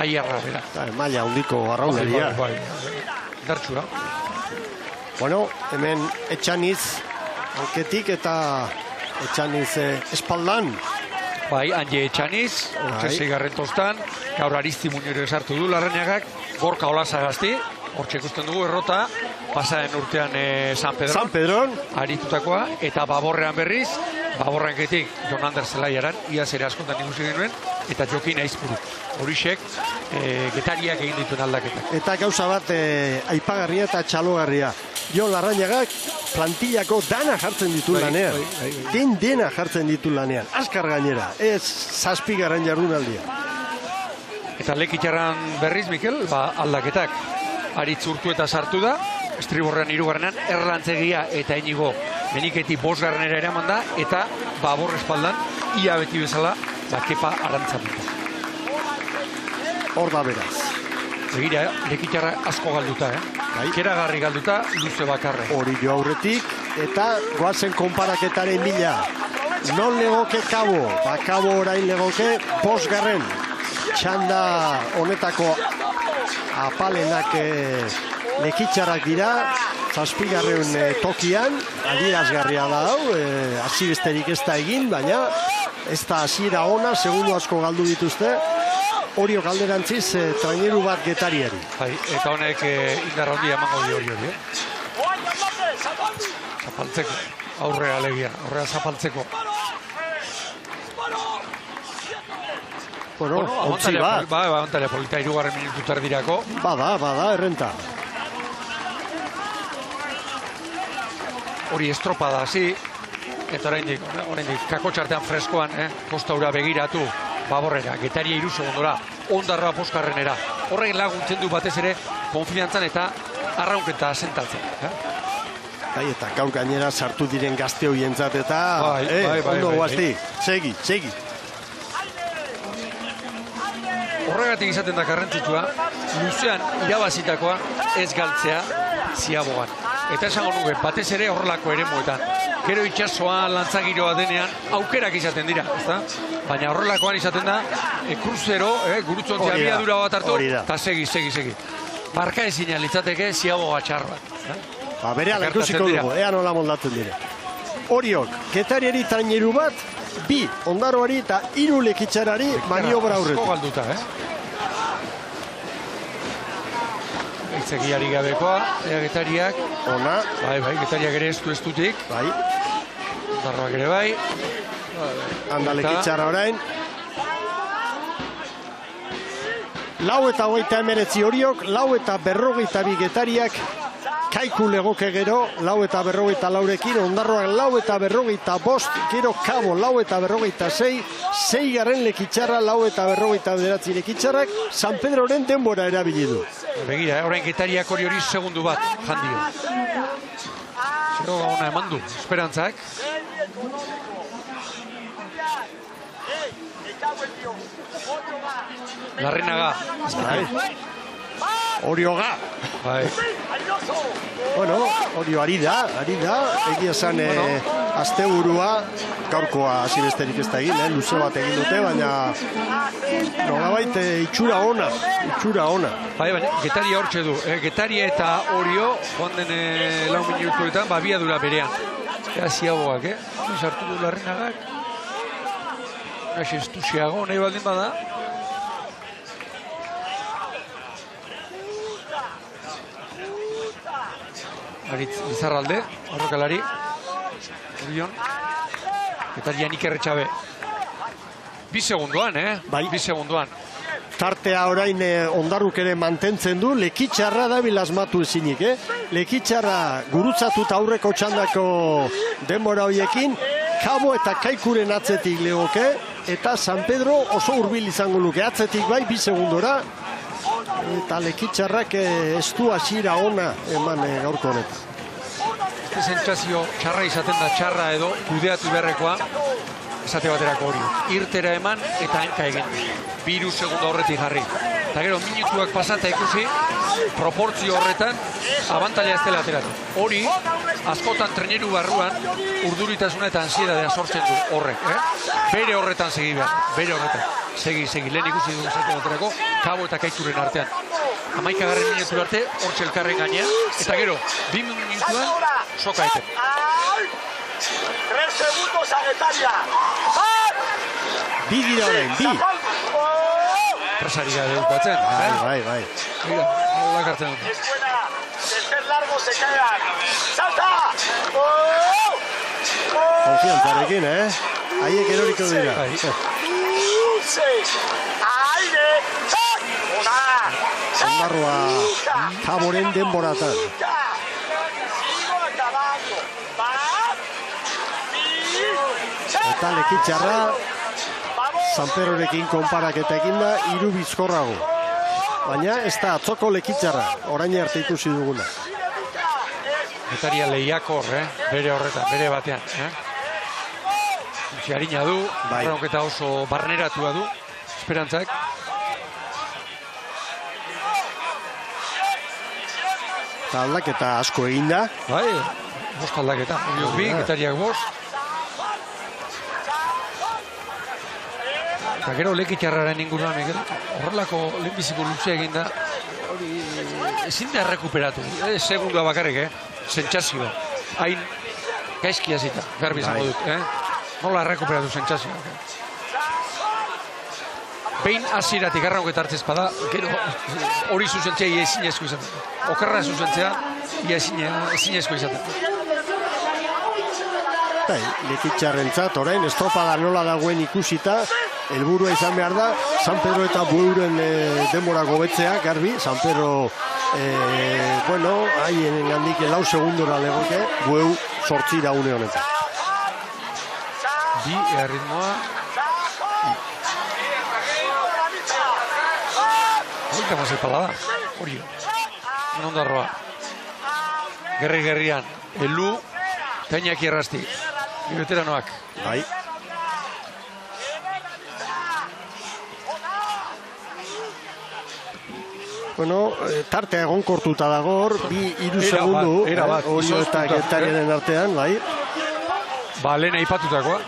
Aiarra, bera. Maila handiko arrauneria. Dartxura. Bueno, hemen Etxaniz Alketik eta Etxaniz espaldan. Bai, Anje Etxaniz, seigarren tostan, gaur Aristi Muñoire sartu du Larrañagak, Gorka Olasagazti, hortxe ikusten dugu errota, pasaren urtean San Pedron, aritutakoa, eta Baborrean berriz, Baborranketik Jon Ander Zelaiaran, iaz ere askontan ikusi genuen, eta Jokin Aizpuru. Horixek, Getariak egin dituen aldaketak. Eta gauza bat aipagarria eta txalogarria. Jo Larrañagak plantillako dana jartzen ditu lanean. Dena jartzen ditu lanean. Azkar gainera, ez zazpigarren jardunaldia. Eta Lekitxarran berriz, Mikel, aldaketak. Aritz urtu eta sartu da, estriborrean hirugarrenan, Erlantzegia eta Inigo Meniketi bosgarrenera eraman da, eta Babor espaldan, ia beti bezala, Kepa Arantzabita. Hor da beraz. Begira, Lekitxarra asko galduta, Keragarri galduta, luze bakarre. Hori jo aurretik, eta goazen konparaketaren bila. Non legoke Kabo? Kabo orain legoke bosgarren. Txanda honetako apalenak Lekitxarrak dira, zazpigarren tokian, adierazgarria da hau, hasi besterik ez da egin, baina ez da hasiera ona, segundo asko galdu dituzte, Oriok alderantziz traineru bat Getariari. Eta honek indarra handia emango di hori. Zapaltzeko, aurrea alegia, aurrea zapaltzeko. Bueno, ontzi bat. Abantalea polita, irugarren minutu terdirako. Bada, errenta. Hori estropada hasi, eta oraindik kakotxartean freskoan, kostaura begiratu, Baborrera, Getaria 3 segundora, Ondarroa poskarrenera. Horrek laguntzen du batez ere konfiantzan eta arraunketa asentatzen. Eta gaur gainera sartu diren gazte hoientzat eta ondo guazti, segi. Horregatik izaten da garrantzitsua, luzean irabazitakoa ez galtzea ziabogan. Eta esango nuke, batez ere horrelako eremuetan. Gero itxasoa, lantzagiroa denean, aukerak izaten dira, ezta? Baina horrelakoan izaten da, kruzero, gurutzontzia abiadura bat hartu, eta segi. Barka ezina litzateke ziaboga txar bat. Berehala ikusiko dugu, ea nola moldatzen dire. Oriok, Getariari traineru bat, 2 Ondarroari eta 3 Lekitxarari maniobra aurretik. Asko galduta, Itzegiari gabekoa, Getariak. Ona. Bai, Getariak ere estutik. Bai. Ondarroak ere bai. Anda Lekitxarra orain. 4:29 Oriok, 4:42 Getariak. Kaiku legoke gero, 4:44ekin, Ondarroak 4:45, gero Kabo 4:46, 6garren Lekitxarra, 4:49 Lekitxarrak, San Pedroren denbora erabili du. Begira, orain Getariak hori segundu bat jandio. Zero gauna eman du, esperantzak. Larrinaga. Orioga. Bai. Bueno, Orio ari da, egia esan asteburua, gaurkoa hasi besterik ez da egin, luze bat egin dute, baina nolabait itxura ona. Bai, baina Getaria hortxe du. Getaria eta Orio, joan den 4 minutuetan, abiadura berean. Ea ziagoak, sartu du Larrinagak. Gaxe estusiago, nahi baldin bada. Aritz Bizarralde, aurrekalari. Orion. Getaria Iker Etxabe. 2 segundoan, Bai. 2 segundoan. Tartea orain Ondarruk ere mantentzen du, Lekitxarra da asmatu ezinik, Lekitxarra gurutzatut aurreko txandako denbora horiekin, Kabo eta Kaikuren atzetik legoke, eta San Pedro oso hurbil izango luke, atzetik bai, 2 segundora, eta Lekitxarrak ez du hasiera ona eman gaurko honetan. Sentsazio txarra izaten da, txarra edo kudeatu beharrekoa, esate baterako hori. Irtera eman eta hanka egin. 2 segundo horretik jarri. Eta gero, minutuak pasata ikusi, proportzio horretan, abantaila ez dela ateratu. Hori, askotan treneru barruan, urduritasuna eta ansiedadea sortzen du horrek. Bere horretan segi behar, bere horretan. Segi, lehen ikusi dugu esate baterako, Kabo eta Kaikuren artean. 11. minutu arte, hor txelkarren gainean, eta gero, 2 minutuan, soka eten. 3 segundos a Getaria. Bi dira orain, bi. Presari gara dukatzen. Bai. Mira, nola kartzen dut. Es buena. Tercer largo se quedan. ¡Salta! Konfiantzarekin, Haiek eroriko dira. Aire. Ondarroa Kaboren denboratan. Sigo acabando. Eta Lekitxarra San Pedrorekin konparaketa egin da 3 bizkorrago. Baina ez da atzoko Lekitxarra, orain arte ikusi duguna. Getaria lehiakor, bere horretan, bere batean. Harina du, eta oso barneratua du, esperantzak. Eta aldaketa asko egin da. Bai, 5 aldaketa. Orioz 2, Getariak 5. Eta gero Lekitxarraren inguruan, horrelako lehenbiziko luzea egin da, hori ezin da rekuperatu. Segundua bakarrik, sentsazioa. Hain gaizki hasita, garbi izango dut. Nola rekuperatu sentsazioa. Behin hasieratik garranok hartzez bada, gero hori zuzentzea ia ezinezko izaten. Okerra zuzentzea ia ezinezko izaten. Lekitxarrentzat orain estropada nola dagoen ikusita, helburua izan behar da, San Pedro eta Bueuren denbora gobetzea, garbi, San Pedro, haien gandik 4 segundora legoke, Bueu 8 iraune honetan. Bi erritmoa. Hogeita mazai pala da, hori. Ondarroa. Gerri-gerrian, Elu, eta Iñaki Errasti. Bi veteranoak. Bai. Tartea egonkortuta dago hor, 2 segundu, Orio eta Getariaren artean, bai. Ba, lehen aipatutakoa.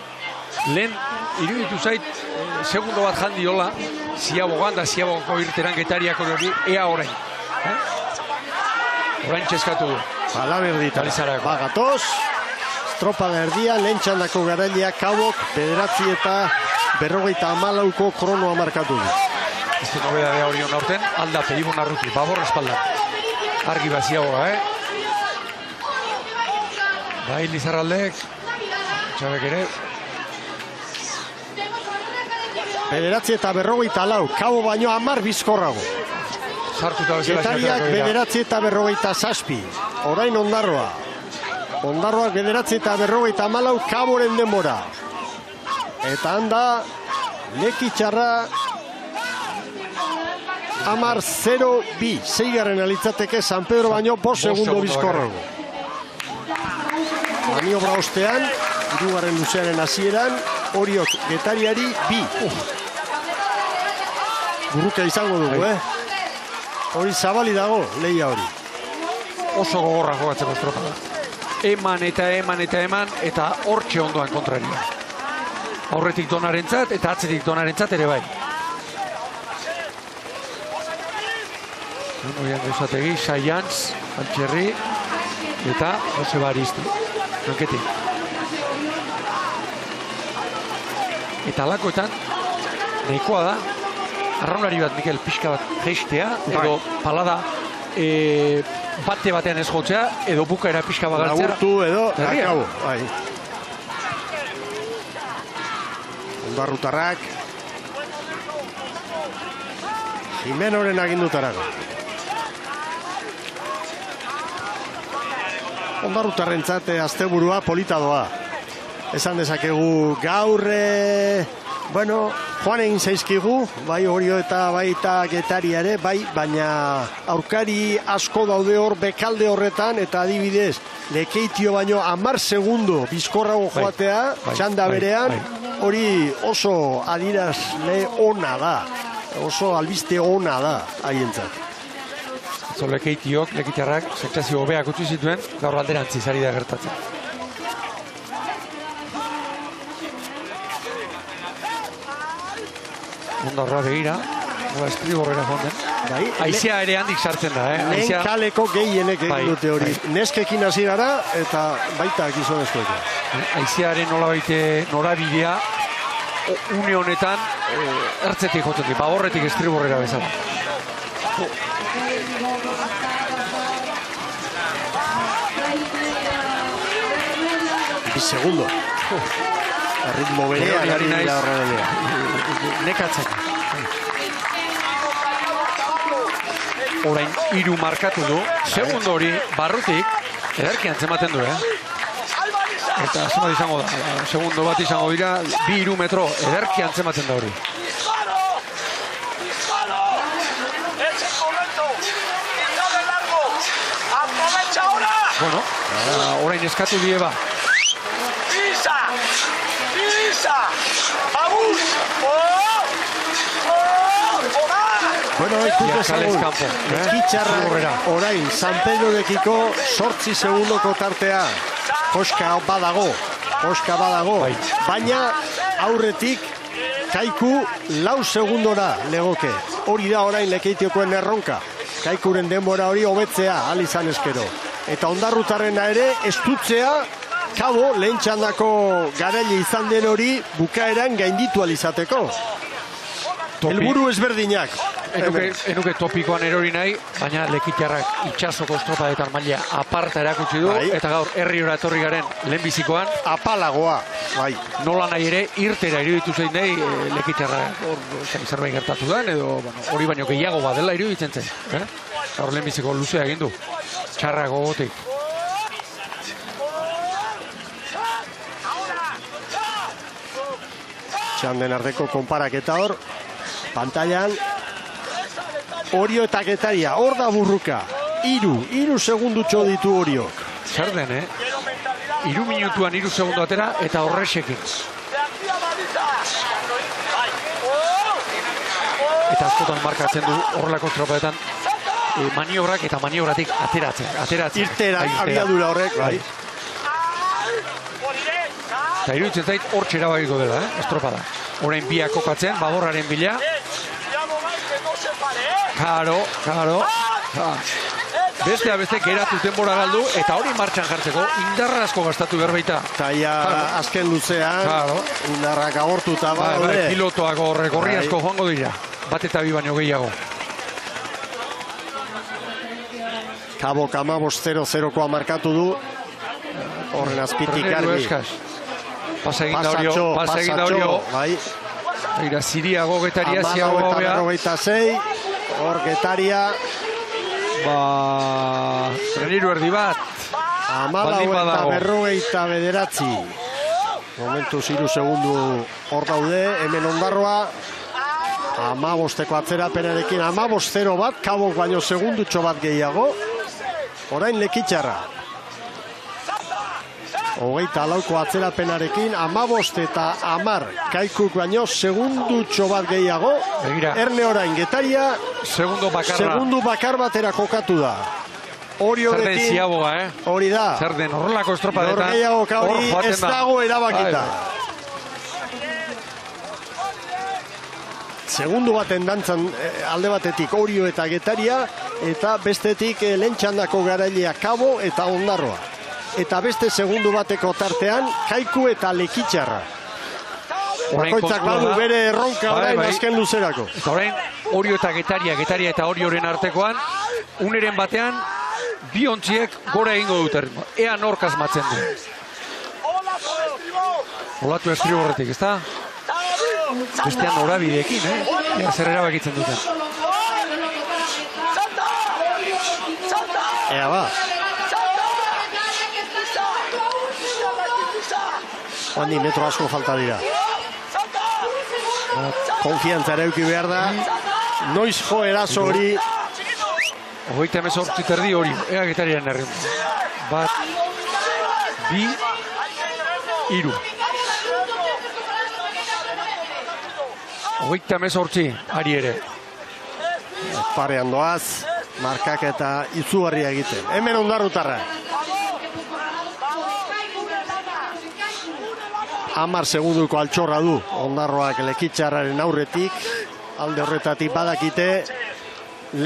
Lehen, iruditu zait, segundo bat jandiola, Ziabogan da Ziabogako irteran Getariak hori, ea orain. Orain txeskatu du. Bala berdita. Bagatoz, estropada erdia, lehen txandako garailea Kabok, 9:54 kronoa markatu du. Este nobedadea Orion aurten, alda Peribon Arruti, babor espalda. Argi baziagoa, Bai, Lizarraldek, Txabek ere. 9:54, Kabo baino 10 bizkorrago. Getariak 9:57, orain Ondarroa. Ondarroak 9:54, Kaboren denbora. Eta handa, Lekitxarra 10:02, 6. alitzateke San Pedro baino 5 segundo bizkorrago. Maniobra ostean, 2. luzearen hasieran, Oriok Getariari 2. Burruka izango dugu, Hori zabali dago, lehia hori. Oso gogorra jogatzeko estropada. Eman eta eman eta eman, eta hortxe ondoan kontraria. Aurretik Donarentzat eta atzetik Donarentzat ere bai. Oian Gauzategi, Saiantz, Antxerri, eta Joseba Aristi. Nanketi. Eta alakoetan, nahikoa da, arraunari bat, Mikel, pixka bat geistea, edo palada bate batean ez jotzea, edo bukaera pixka bat galtzea. Lagurtu edo, akabo. Ondarrutarrak. Jimenoren agindutarago. Ondarrutarrentzat asteburua polita doa. Esan dezakegu gaur, bueno, joan egin zaizkigu, bai Orio eta baita Getaria ere, bai, baina aurkari asko daude hor bekalde horretan, eta adibidez, Lekeitio baino 10 segundo bizkorrago joatea, txanda berean, hori oso adirazle ona da, oso albiste ona da haientzat. Lekeitiok, Lekitiarrak, sentsazio hobeak utzi zituen, gaur alderantziz ari da gertatzen. Ondarroa begira, Espriborrera jonden. Aizea ere handik sartzen da, Lehen kaleko gehienek egin dute hori. Neskekin hasi gara eta baita gizonezkoekin. Aizearen norabidea une honetan ertzetik jotzen di, Baborretik Espriborrera bezala. Segundo. Ritmo berean ari dira horrela. Nekatzen. Orain 3 markatu du. Segundo hori barrutik ederki antzematen du, Eta zenbat izango da. Segundo bat izango dira 2-3 metro ederki antzematen da hori. Bueno, orain eskatu die ba. Bueno, Lekitxarra orain San Pedrodekiko 8 segundoko tartea. Koska badago, baina aurretik Kaiku 4 segundora legoke. Hori da orain Lekeitiokoen erronka. Kaikuren denbora hori hobetzea alizan eskero. Eta Ondarrutarrena ere estutzea, kabo lehen txandako garaile izan den hori bukaeran gainditu alizateko. Helburu ezberdinak. Enuke topikoan erori nahi, baina Lekitiarrak itxasoko estropadetan maila aparta erakutsi du, eta gaur herriora etorri garen lehenbizikoan. Apalagoa, bai. Nola nahi ere, irtera iruditu zein nahi Lekitiarrak zerbait gertatu den, edo hori baino gehiago badela iruditzen zen. Gaur lehenbiziko luzea egin du. Txarra gogotik. Txanden arteko konparaketa hor, pantailan Orio eta Getaria, hor da burruka. 3 segundutxo ditu Oriok. Zer den, 3 minutuan 3 segundu atera eta horrexekin. Eta askotan markatzen du horrelako estropadetan maniobrak eta maniobratik ateratzen. Irtera, abiadura horrek, bai. Eta iruditzen zait hor txerabagiko dela, estropada. Orain biak kokatzen, Baborraren bila. Karo. Bestea beste geratu denbora galdu, eta hori martxan jartzeko indarra asko gastatu berbaita. Eta ja azken luzean, indarrak agortuta bai, pilotoak horri asko joango dira. Bat eta bi baino gehiago. Kabok 15-0-0koa markatu du. Horren azpitik argi. Pasa egin da Orio. Eira, Ziriago, Getaria, Ziago Gobea. 56, hor Getaria. Treniru erdi bat. 14-59. Momentuz 3 segundu hor daude, hemen Ondarroa. 15-eko atzerapenarekin 15-0 bat, Kabok baino segundutxo bat gehiago. Orain Lekitxarra. 24 atzerapenarekin, 15 eta 10 Kaikuk baino segundutxo bat gehiago. Begira. Erne orain Getaria Segundo bakarra. segundu bakar batera kokatu da. Zer den ziaboga, Hori da. Zer den horrelako estropadetan. Norgehiagoka hori ez dago erabakita. Segundu baten dantzan alde batetik Orio eta Getaria, eta bestetik lehen txandako garailea Kabo eta Ondarroa. Eta beste segundu bateko tartean Kaiku eta Lekitxarra. Bakoitzak badu bere erronka orain azken luzerako. Eta orain Orio eta Getaria eta Orioren artekoan, uneren batean, bi ontziek gora egingo dute. Ea nork asmatzen du. Olatu estriborretik, ez da? Bestean norabideekin, Ea zer erabakitzen duten. Ea ba. Handi metro asko falta dira. Konfiantza erauki behar da. Noiz jo eraso hori. 38 terdi hori, ea Getariaren herri. 1, 2, 3. 38 ari ere. Parean doaz, markak eta izugarria egiten. Hemen Ondarrutarra. 10 segunduko altxorra du Ondarroak Lekitxarraren aurretik. Alde horretatik badakite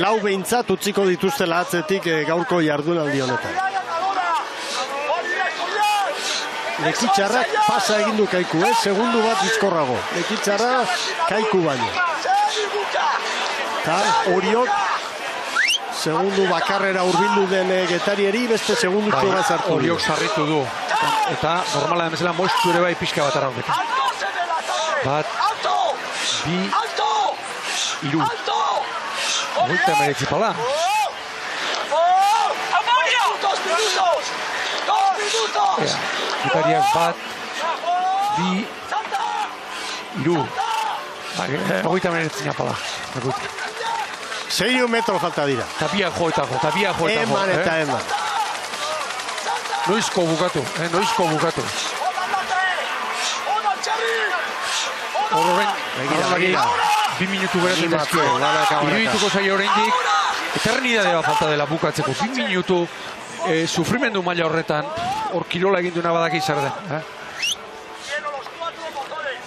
lau behintzat utziko dituztela atzetik gaurko jardunaldi honetan. Lekitxarrak pasa egin du Kaiku, segundu bat bizkorrago. Lekitxarra Kaiku baino. Eta Oriok segundu bakarrera hurbildu den Getarieri beste segundu bat zartu. Oriok sarritu du. Eta normala demezela moiztu ere bai pixka bat arrauketan. 1, 2, 3. Multa meretzi pala. Getariak 1, 2, 3. Hogeita meretzina pala. 6 metro falta dira. Tapia joetako. Eman eta eman. Noizko bukatu. Horrein, 2 minutu beratzen dezkio. Irudituko zaila horreindik, eternidade bat falta dela bukatzeko. 2 minutu sufrimendu maila horretan, hor kirola egin duena badaki zer den.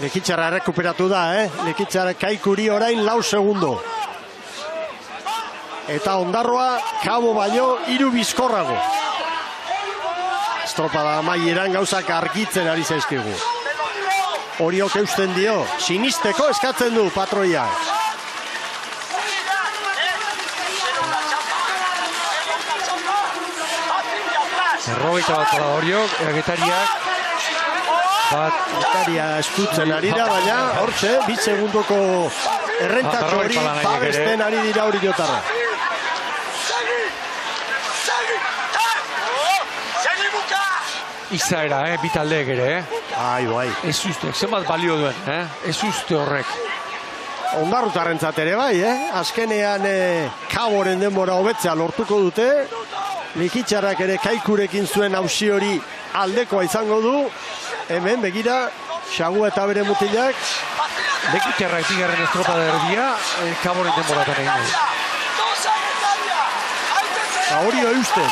Lekitxarra rekuperatu da, Lekitxarra Kaikuri orain 4 segundo. Eta Ondarroa Kabo baino 3 bizkorrago. Estropada amaieran gauzak argitzen ari zaizkigu. Oriok eusten dio, sinisteko eskatzen du patroia. Errogeita bat pala Oriok, Getariak. Getaria eskutzen ari da, baina hortxe, 2 segundoko errentatxo hori babesten ari dira Oriotarra. Izaera, bitaldeek ere, Bai. Ez uste, zenbat balio duen, Ez uste horrek. Ondarrutarrentzat ere bai, Azkenean Kaboren denbora hobetzea lortuko dute. Lekitxarrak ere Kaikurekin zuen auzi hori aldekoa izango du. Hemen begira, Xagu eta bere mutilak. Lekitxarrak bigarren estropada erdia, Kaboren denboratan egin du. Orio eusten.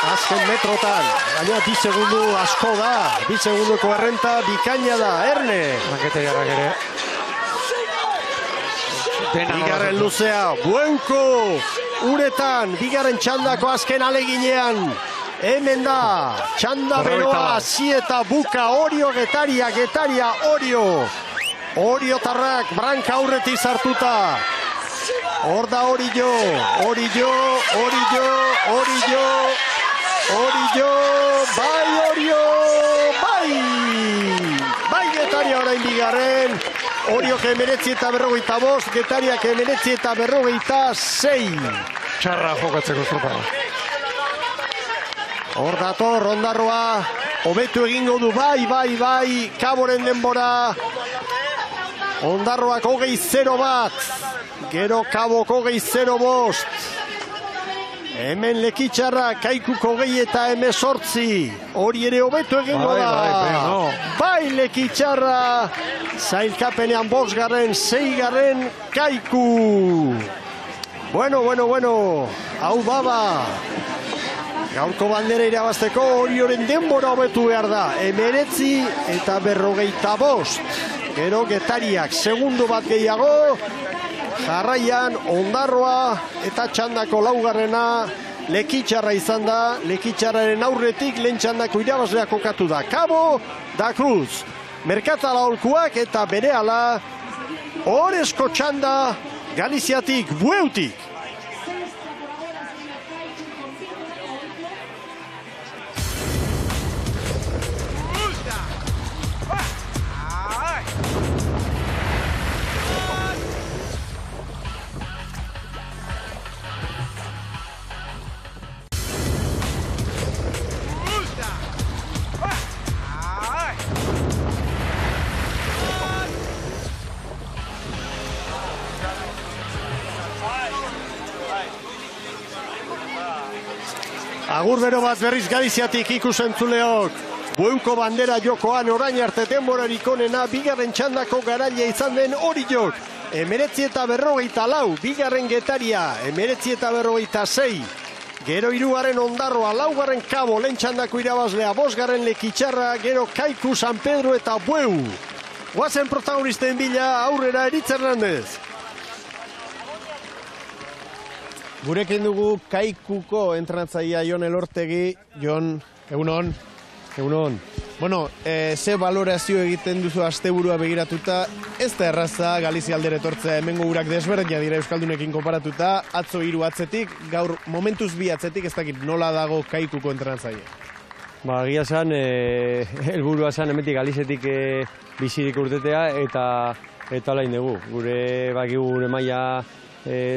Azken metrotan, baina 2 segundu asko da, 2 segunduko errenta bikaina da, Erne. Getariarrak ere. Bigarren luzea, Buenko, uretan, bigarren txandako azken aleginean. Hemen da, txanda beroa, hasi eta buka, Orio Getaria, Orio. Oriotarrak, branka aurretik sartuta. Hor da Orio, bai Orio, bai Getaria orain bigarren, Oriok 19:45, Getariak 19:46. Txarra jokatzeko estropada. Hor dator, Ondarroa, hobetu egingo du, bai, Kaboren denbora. Ondarroak 20:01, gero Kabok 20:05. Hemen Lekitxarra Kaikuko 28, hori ere hobeto egingo da. Bai Lekitxarra, zailkapenean 5., 6. Kaiku. Bueno, hau baba. Gaurko bandera irabazteko Orioren denbora hobetu behar da. 19 eta 45. Gero Getariak segundo bat gehiago. Jarraian Ondarroa eta txandako 4. Lekitxarra izan da. Lekitxarraren aurretik lehen txandako irabazlea kokatu da. Cabo da Cruz. Merkatala holkuak eta berehala Oresko txanda Galiziatik, Bueutik. Agur bero bat berriz Galiziatik ikusentzuleok. Bueuko bandera jokoan orain arte denborarik onena 2. txandako garaile izan den Oriok. 19 eta 44, 2. Getaria, 19 eta 46. Gero 3. Ondarroa, 4. Cabo, lehen txandako irabazlea, 5. Lekitxarra, gero Kaiku, San Pedro eta Bueu. Guazen protagonisten bila, aurrera Eritz Hernandez. Gurekin dugu Kaikuko entrenatzailea Jon Elortegi. Jon, egunon. Egunon. Bueno, ze valorazio egiten duzu asteburua begiratuta, ez da erraza Galizia aldera etortzea, hemengo urak desberdina dira euskaldunekin konparatuta, atzo 3 atzetik, gaur momentuz 2 atzetik, ez dakit nola dago Kaikuko entrenatzailea. Egia esan, helburua esan hemendik Galizetik bizirik urtetea eta lain dugu. Gure bakigu gure maila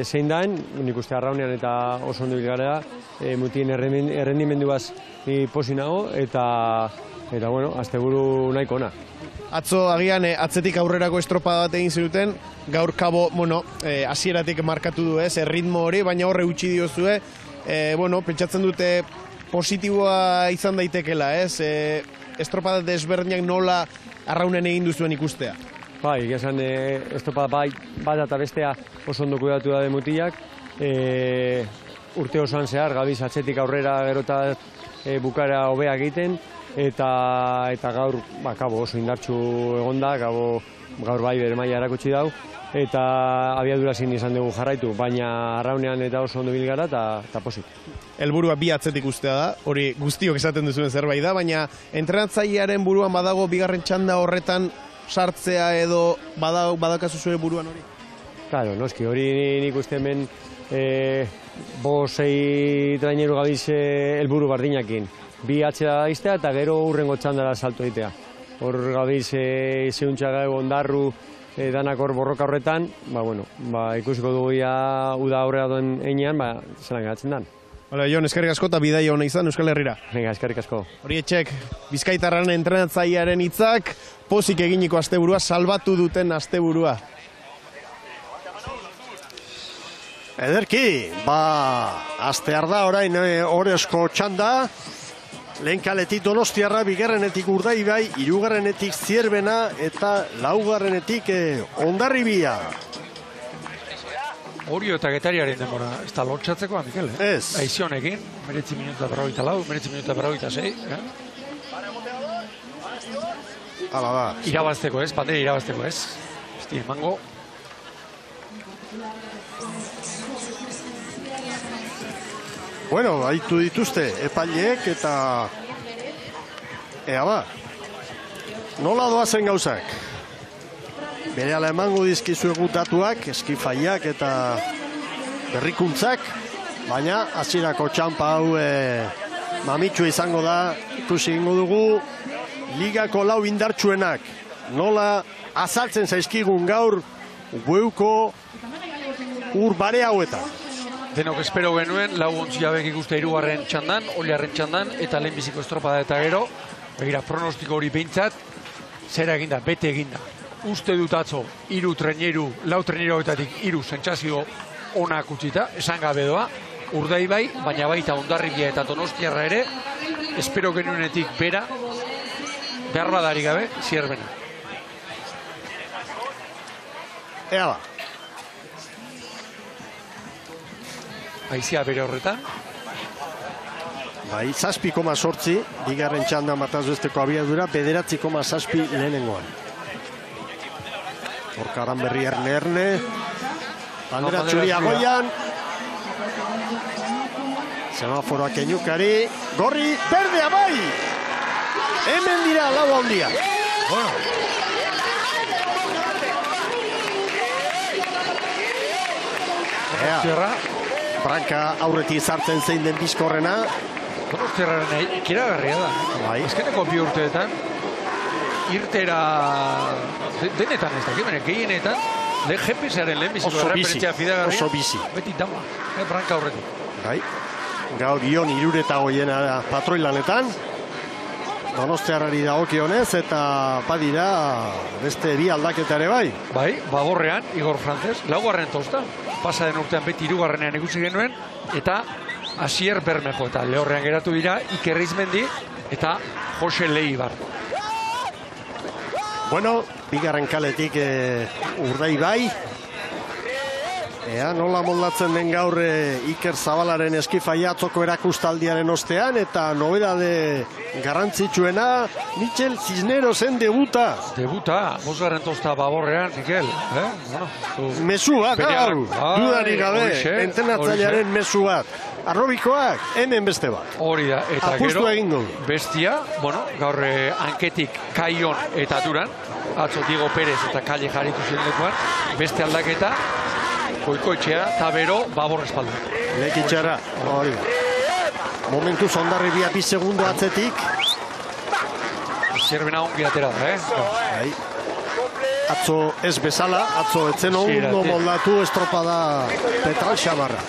zein daen, nik uste arraunean eta oso ondo bilgara, mutien errendimenduaz posi nago eta bueno, asteburu nahiko ona. Atzo agian atzetik aurrerako estropada bat egin ziruten, gaur Cabo, hasieratik markatu du ritmo hori, baina horre utzi diozue, pentsatzen dute positiboa izan daitekela, estropada desberdinak nola arraunen egin duzuen ikustea. Bai, esan estropada bat eta bestea oso ondo kudeatu da mutilak, urte osoan zehar, gabiz atzetik aurrera gero eta bukara hobea egiten, eta gaur Cabo oso indartsu egonda, gaur bai bere maila erakutsi dau, eta abiadura zin izan dugu jarraitu, baina arraunean eta oso ondo bilgara eta posit. Helburua 2 atzetik ustea da, hori guztiok esaten duzuen zerbait da, baina entrenatzailearen buruan badago 2. txanda horretan sartzea edo badakazu zure buruan hori? Claro, noski, hori nik uste hemen 5-6 traineru gabiz helburu bardinakin. 2 atzera daiztea eta gero hurrengo txandara salto egitea. Hor gabiz zeuntxaga Ondarru danak hor borroka horretan, ikusiko dugu uda aurrera duen einean, zelan geratzen dan. Hala, Jon, eskerrik asko eta bidaia hona izan Euskal Herrira. Venga, eskerrik asko. Hori etxek, Bizkaitarraren entrenatzailearen hitzak, pozik eginiko asteburua, salbatu duten asteburua. Ederki, astear da orain Oresko txanda, lehen kaletik Donostiarra, 2. Urdaibai, 3. Zierbena eta 4. Hondarribia. Orio eta Getariaren denbora, ez da lortzatzeko, Mikel, Ez. Aizionekin, 19 minuta 44, 19 minuta 46, Hala da. Irabazteko ez, bandera irabazteko ez. Ez emango. Bueno, haitu dituzte epaileek eta nola doazen gauzak. Berehala emango dizkizuegu datuak, eskifaiak eta berrikuntzak, baina hasierako txanpa hau mamitxua izango da, ikusi egingo dugu ligako 4 indartsuenak. Nola azaltzen zaizkigun gaur Bueuko bare hauetan. Denok espero genuen, 4 ontziabek ikuste 3. txandan, Oliarren txandan, eta lehenbiziko estropada eta gero, begira, pronostiko hori behintzat, zera eginda, bete eginda. Uste dut atzo, 4 traineru hauetatik 3 sentsazio onak utzita, esan gabe doa, Urdaibai, baina baita Hondarribia eta Donostiarra ere, espero genuenetik bera, behar badari gabe, Zierbena. Ea ba. Aizia bere horretan. Bai, 7,8, bigarren txanda matazbesteko abiadura, 9,7 lehenengoan. Horkaran berri erne, bandera txuria goian. Semaforoak eñukari, gorri, berdea bai! Hemen dira lau handia. Donostiarra. Branka aurretik zartzen zein den bizkorrena. Donostiarraren ikiragarria da. Bai. Azkeneko bi urteetan, irtera denetan ez da, gehienetan, GPS-aren lehen biziko erreferentzia fidagarria. Oso bizi. Beti dama, Branka aurretik. Bai. Gaur Ion irureta goiena patroilanetan. Donostiarrari dagokionez eta badira beste bi aldaketa ere bai. Bai, Baborrean, Igor Frances, laugarren tosta. Pasa den urtean beti hirugarrenean ikusi genuen, eta Asier Bermejo, eta lehorrean geratu dira Iker Izmendi eta Jose Leibar. Bueno, bigarren kaletik Urdaibai. Ea, nola moldatzen den gaur Iker Zabalaren eskifaia atzoko erakustaldiaren ostean, eta nobedade garrantzitsuena, Michel Cisnerosen debuta. Debuta, bosgarren tosta Baborrean, Mikel. Mesu bat, hau, dudarik gabe, entrenatzailearen mesu bat. Arrobikoak, hemen beste bat. Hori da, eta apustu gero, egingo. bestia, gaur hanketik Kaion eta Duran, atzo Diego Pérez eta Kalle jaritu zendekoan, beste aldaketa, Koikoetxea eta bero Babor espalda. Lekitxara, hori. Momentu Hondarribia 2 segundo atzetik. Zierbena ongi atera da, Bai. Atzo ez bezala, atzo etzen ondo moldatu estropada Petral Xabarra.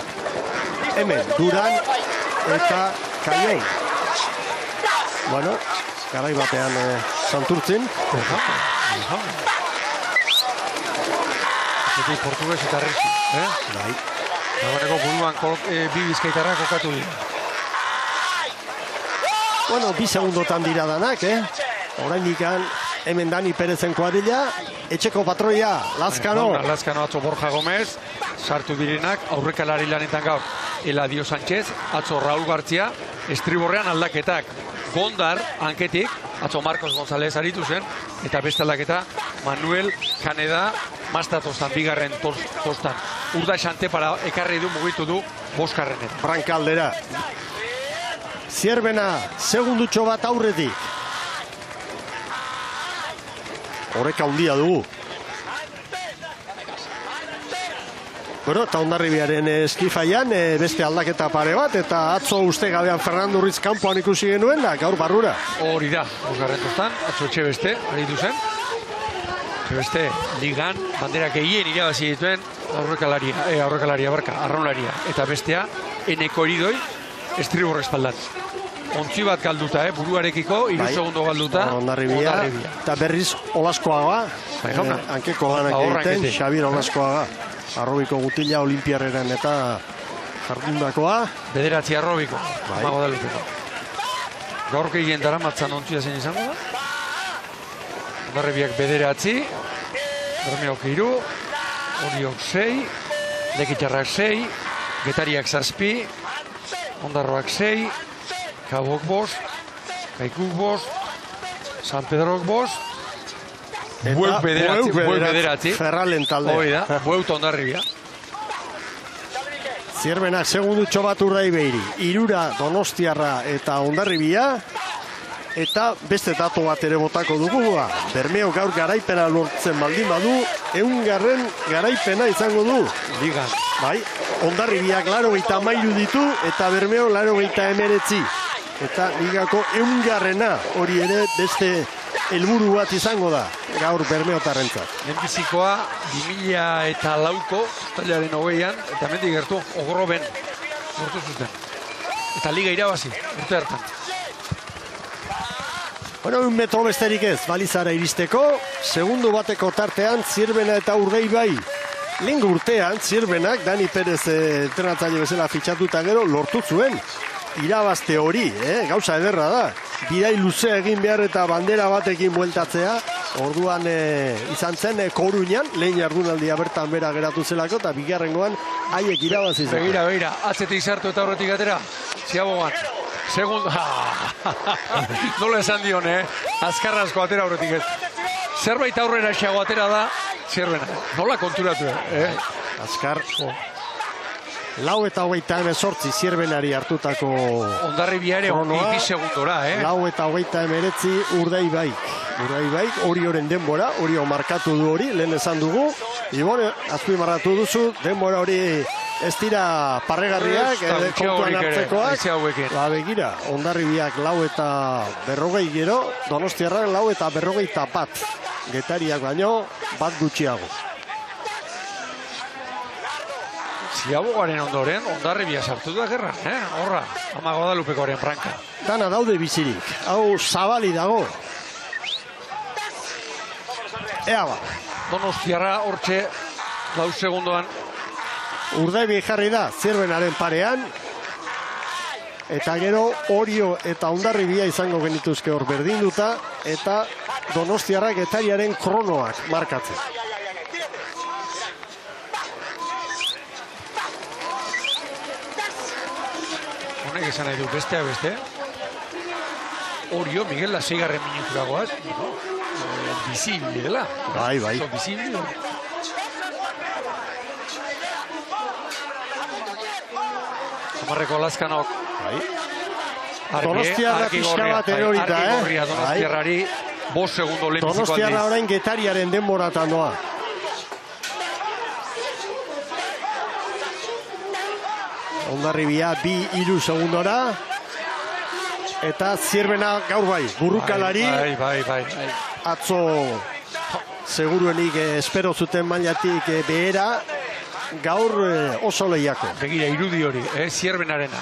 Hemen, Duran eta Kaion. Bueno, garai batean Santurtzin. Zetik portugues eta rixi, Bai. Dagoeneko buruan bi bizkaitarrak kokatu dira. Bueno, 2 segundotan dira danak, Oraindik hemen Dani Perezen kuadrilla, etxeko patroia, Lazkano. Lazkano atzo Borja Gomez, sartu direnak, aurrekalari lanetan gaur. Eladio Sánchez, atzo Raúl Gartzia, estriborrean aldaketak. Gondar, hanketik, atzo Marcos González aritu zen, eta beste aldaketa, Manuel Caneda, mastatostan, bigarren tostan. Urda Xante para ekarri du, mugitu du, boskarrenet. Branka aldera. Zierbena, segundutxo bat aurretik. Horeka handia dugu. Bueno, eta Hondarribiaren eskifaian beste aldaketa pare bat, eta atzo uste gabean Fernando Ruiz kanpoan ikusi genuen da, gaur barrura. Hori da, bosgarren tostan, atzo Etxebeste, aritu zen. Etxebeste, ligan, banderak gehien irabazi dituen aurrekalaria barka, arraunlaria. Eta bestea, Eneko Eridoi, estribor espaldan. Ontzi bat galduta, buruarekiko, 3 segundo galduta. Hondarribia, eta berriz Olaskoaga, hankeko lanak egiten, Xabir Olaskoaga. Arrobiko gutila Olimpiarreran eta jardundakoa. Bederatzi Arrobiko, amago da lukeko. Gaur gehien dara matzan ontzia zen izango da. Hondarribiak bederatzi, Bermeok 3, Oriok 6, Lekitxarrak 6, Getariak 7, Ondarroak 6, Kabok 5, Kaikuk 5, San Pedrok 5, Bueuk bederatzi. Ferralen talde. Hoi da, Bueuk Hondarribia. Zierbenak segundutxo bat Urdaibeiri. 3 Donostiarra eta Hondarribia. Eta beste datu bat ere botako dugu. Bermeo gaur garaipena lortzen baldin badu, 100. garaipena izango du. Ligan. Bai, Hondarribiak 83 ditu eta Bermeo 89. Eta ligako 100. hori ere beste helburu bat izango da, gaur Bermeotarrentzat. Lehenbizikoa 2004ko, talaren 20an, eta mendik gertu, Ogroben lortu zuten. Eta liga irabazi, urte hartan. Bueno, 1 metro besterik ez, balizara iristeko, segundu bateko tartean, Zierbena eta Urdaibai Lehengo urtean, Zirbenak, Dani Perez entrenatzaile bezala fitxatuta gero, lortu zuen irabazte hori, gauza ederra da. Bidai luzea egin behar eta bandera batekin bueltatzea, orduan izan zen Koruñan, lehen jardunaldia bertan bera geratu zelako, eta bigarrengoan haiek irabazi zen. Begira, atzetik sartu eta horretik atera, Ziabogan. Segundo, nola esan dion, azkarrazko atera horretik ez. Zerbait aurrera esago atera da, Zirbena, nola konturatu, Azkar, 4:28 Zirbenari hartutako Hondarribiare bi segundora, 4:29 Urdaibaik, Orioren denbora, Orio markatu du hori, lehen esan dugu, Ibon, azpimarratu duzu, denbora hori ez dira parregarriak, kontuan hartzekoak. Ba, begira, Hondarribiak 4:40 gero, Donostiarrak 4:41. Getariak baino, bat gutxiago. Ziabogaren ondoren, Hondarribia sartu da gerran, horra, Ama Guadalupekoaren branka. Dana daude bizirik, hau zabali dago. Ea ba. Donostiarra hortxe, 4 segundoan. Urdaibi jarri da, Zirbenaren parean. Eta gero, Orio eta Hondarribia izango genituzke hor berdinduta, eta Donostiarra Getariaren kronoak markatzen. Honek esan nahi du, bestea beste. Orio, Miguel, la 6. minuturagoaz, bizibili dela. Bai. Bizibili. Amarreko Lazkanok. Donostiarra pixka bat erorita, Donostiarrari 5 segundo lehenbiziko aldiz. Donostiarra orain Getariaren denboratan doa. Hondarribia 2-3 segundora. Eta Zirbena gaur bai, burrukalari. Bai. Atzo seguruenik espero zuten mailatik behera. Gaur oso lehiako. Begira, irudi hori, Zirbenarena.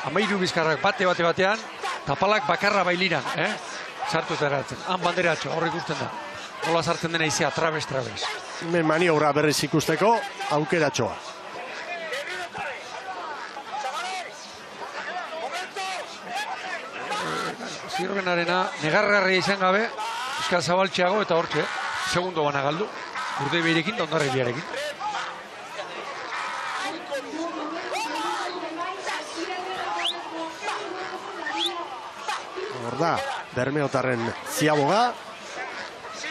13 bizkarrak batean, tapalak bakarra bailiran, sartu eta eratzen. Han banderatxo, hor ikusten da. Nola sartzen dena izia, trabez. Maniobra berriz ikusteko, aukeratxoa. Zirbenarena, negargarria izan gabe, Euskal Zabaltxeago eta hortxe, segundo bana galdu. Urdaibiarekin da Hondarribiarekin. Da, Bermeotarren Ziaboga.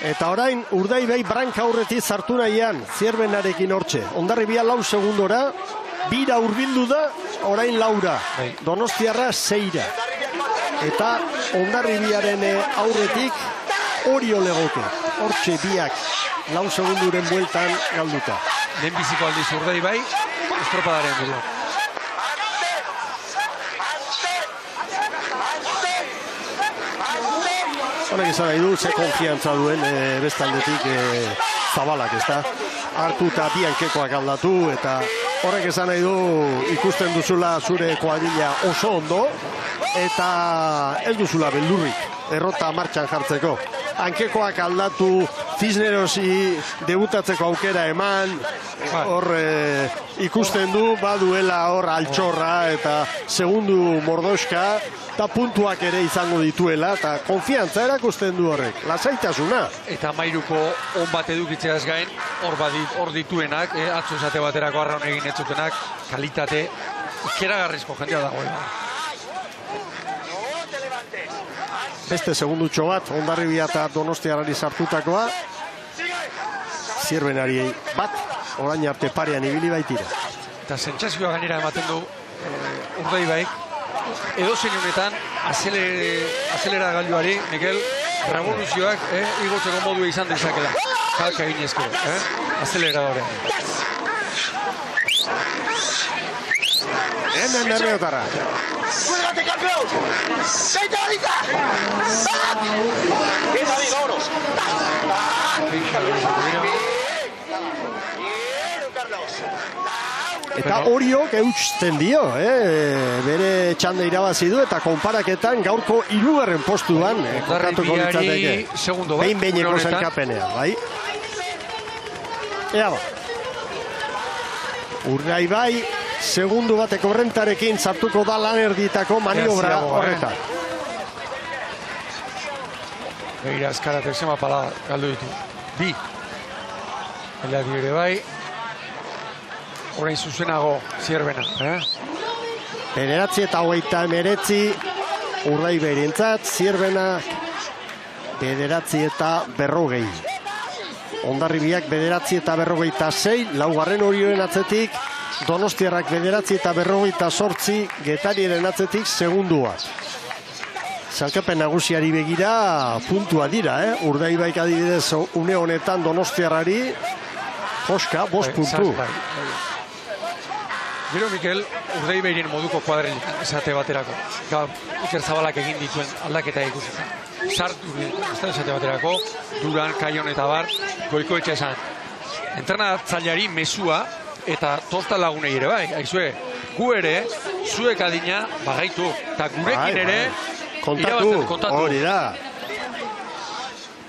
Eta orain Urdaibai branka aurretik sartu nahian Zirbenarekin hortxe. Hondarribia 4 segundora, 2 hurbildu da, orain 4. Donostiarra 6. Eta Hondarribiaren aurretik Orio legoke. Hortxe biak 4 segunduren bueltan galduta. Lehenbiziko aldiz Urdaibai, estropadaren dugu. Honek izan nahi du, ze konfiantza duen bestaldetik Zabalak, ez da? Hartu eta biankekoak aldatu, eta horrek izan nahi du ikusten duzula zure kuadrilla oso ondo, eta ez duzula beldurrik errota martxan jartzeko. Hankekoak aldatu, Cisnerosi debutatzeko aukera eman, hor ikusten du, baduela hor altxorra eta segundu mordoska, eta puntuak ere izango dituela, eta konfiantza erakusten du horrek, lasaitasuna. Eta Amairuko on bat edukitzeaz gain, hor dituenak, atzo esate baterako arraun egin etzutenak, kalitate ikeragarrizko jendea dagoela. Beste segundutxo bat, Hondarribia eta Donostiarrari sartutakoa. Zirbenari bat, orain arte parean ibili baitira. Eta sentsazioa gainera ematen du Urdaibaik, edozein honetan azelera gailuari, Mikel, revoluzioak igotzeko modua izan dezakela. Kalka egin ezkero, azeleradorean. Hemen Bermeotarra. ¡Cuélgate, campeón! ¡Vete ahorita! ¡Bien, David, vámonos! Eta Oriok eutsten dio, bere txanda irabazi du eta konparaketan gaurko 3. postuan kokatuko litzateke. Behin-behineko sailkapenean, bai? Ea ba. Urdaibai, segundu bateko rentarekin sartuko da lan erditako maniobra horretan. Begira, azkara tercema pala galdu ditu. Bi. Eladi ere bai. Orain zuzenago Zierbena. Bederatzi eta 39 Urdaibairentzat, Zierbena bederatzi eta 40. Hondarribiak bederatzi eta 46, laugarren Orioren atzetik, Donostiarrak bederatzi eta 48, Getariren atzetik segundua. Zalkapen nagusiari begira puntua dira, Urdaibaik adibidez une honetan Donostiarrari, Joska, 5 puntu. Gero, Mikel, Urdaibairen moduko kuadril esate baterako. Gaur, Iker Zabalak egin dituen aldaketa ikusita. Sartu, esate baterako, Duran, Kaion eta Bar, Goikoetxe esan. Entrenatzaileari mesua eta tosta lagunei ere bai. Aizue, gu ere, zuek adina bagaitu. Eta gurekin ere, kontatu, hori da.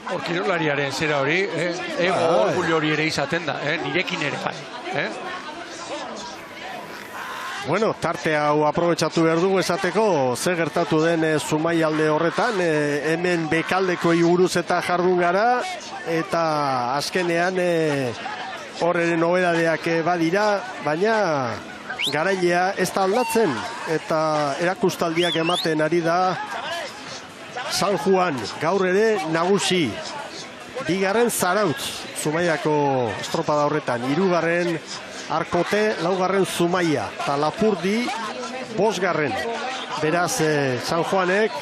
Hor kirolariaren zera hori, orgullo hori ere izaten da, nirekin ere bai. Bueno, tarte hau aprobetxatu behar dugu esateko, ze gertatu den Zumaialde horretan, hemen bekaldeko buruz eta jardun gara, eta azkenean horren nobedadeak badira, baina garailea ez da aldatzen, eta erakustaldiak ematen ari da San Juan, gaur ere nagusi, bigarren Zarautz, Zumaiako estropada horretan, hirugarren Arkote, laugarren Zumaia, eta Lapurdi, 5. Beraz, San Juanek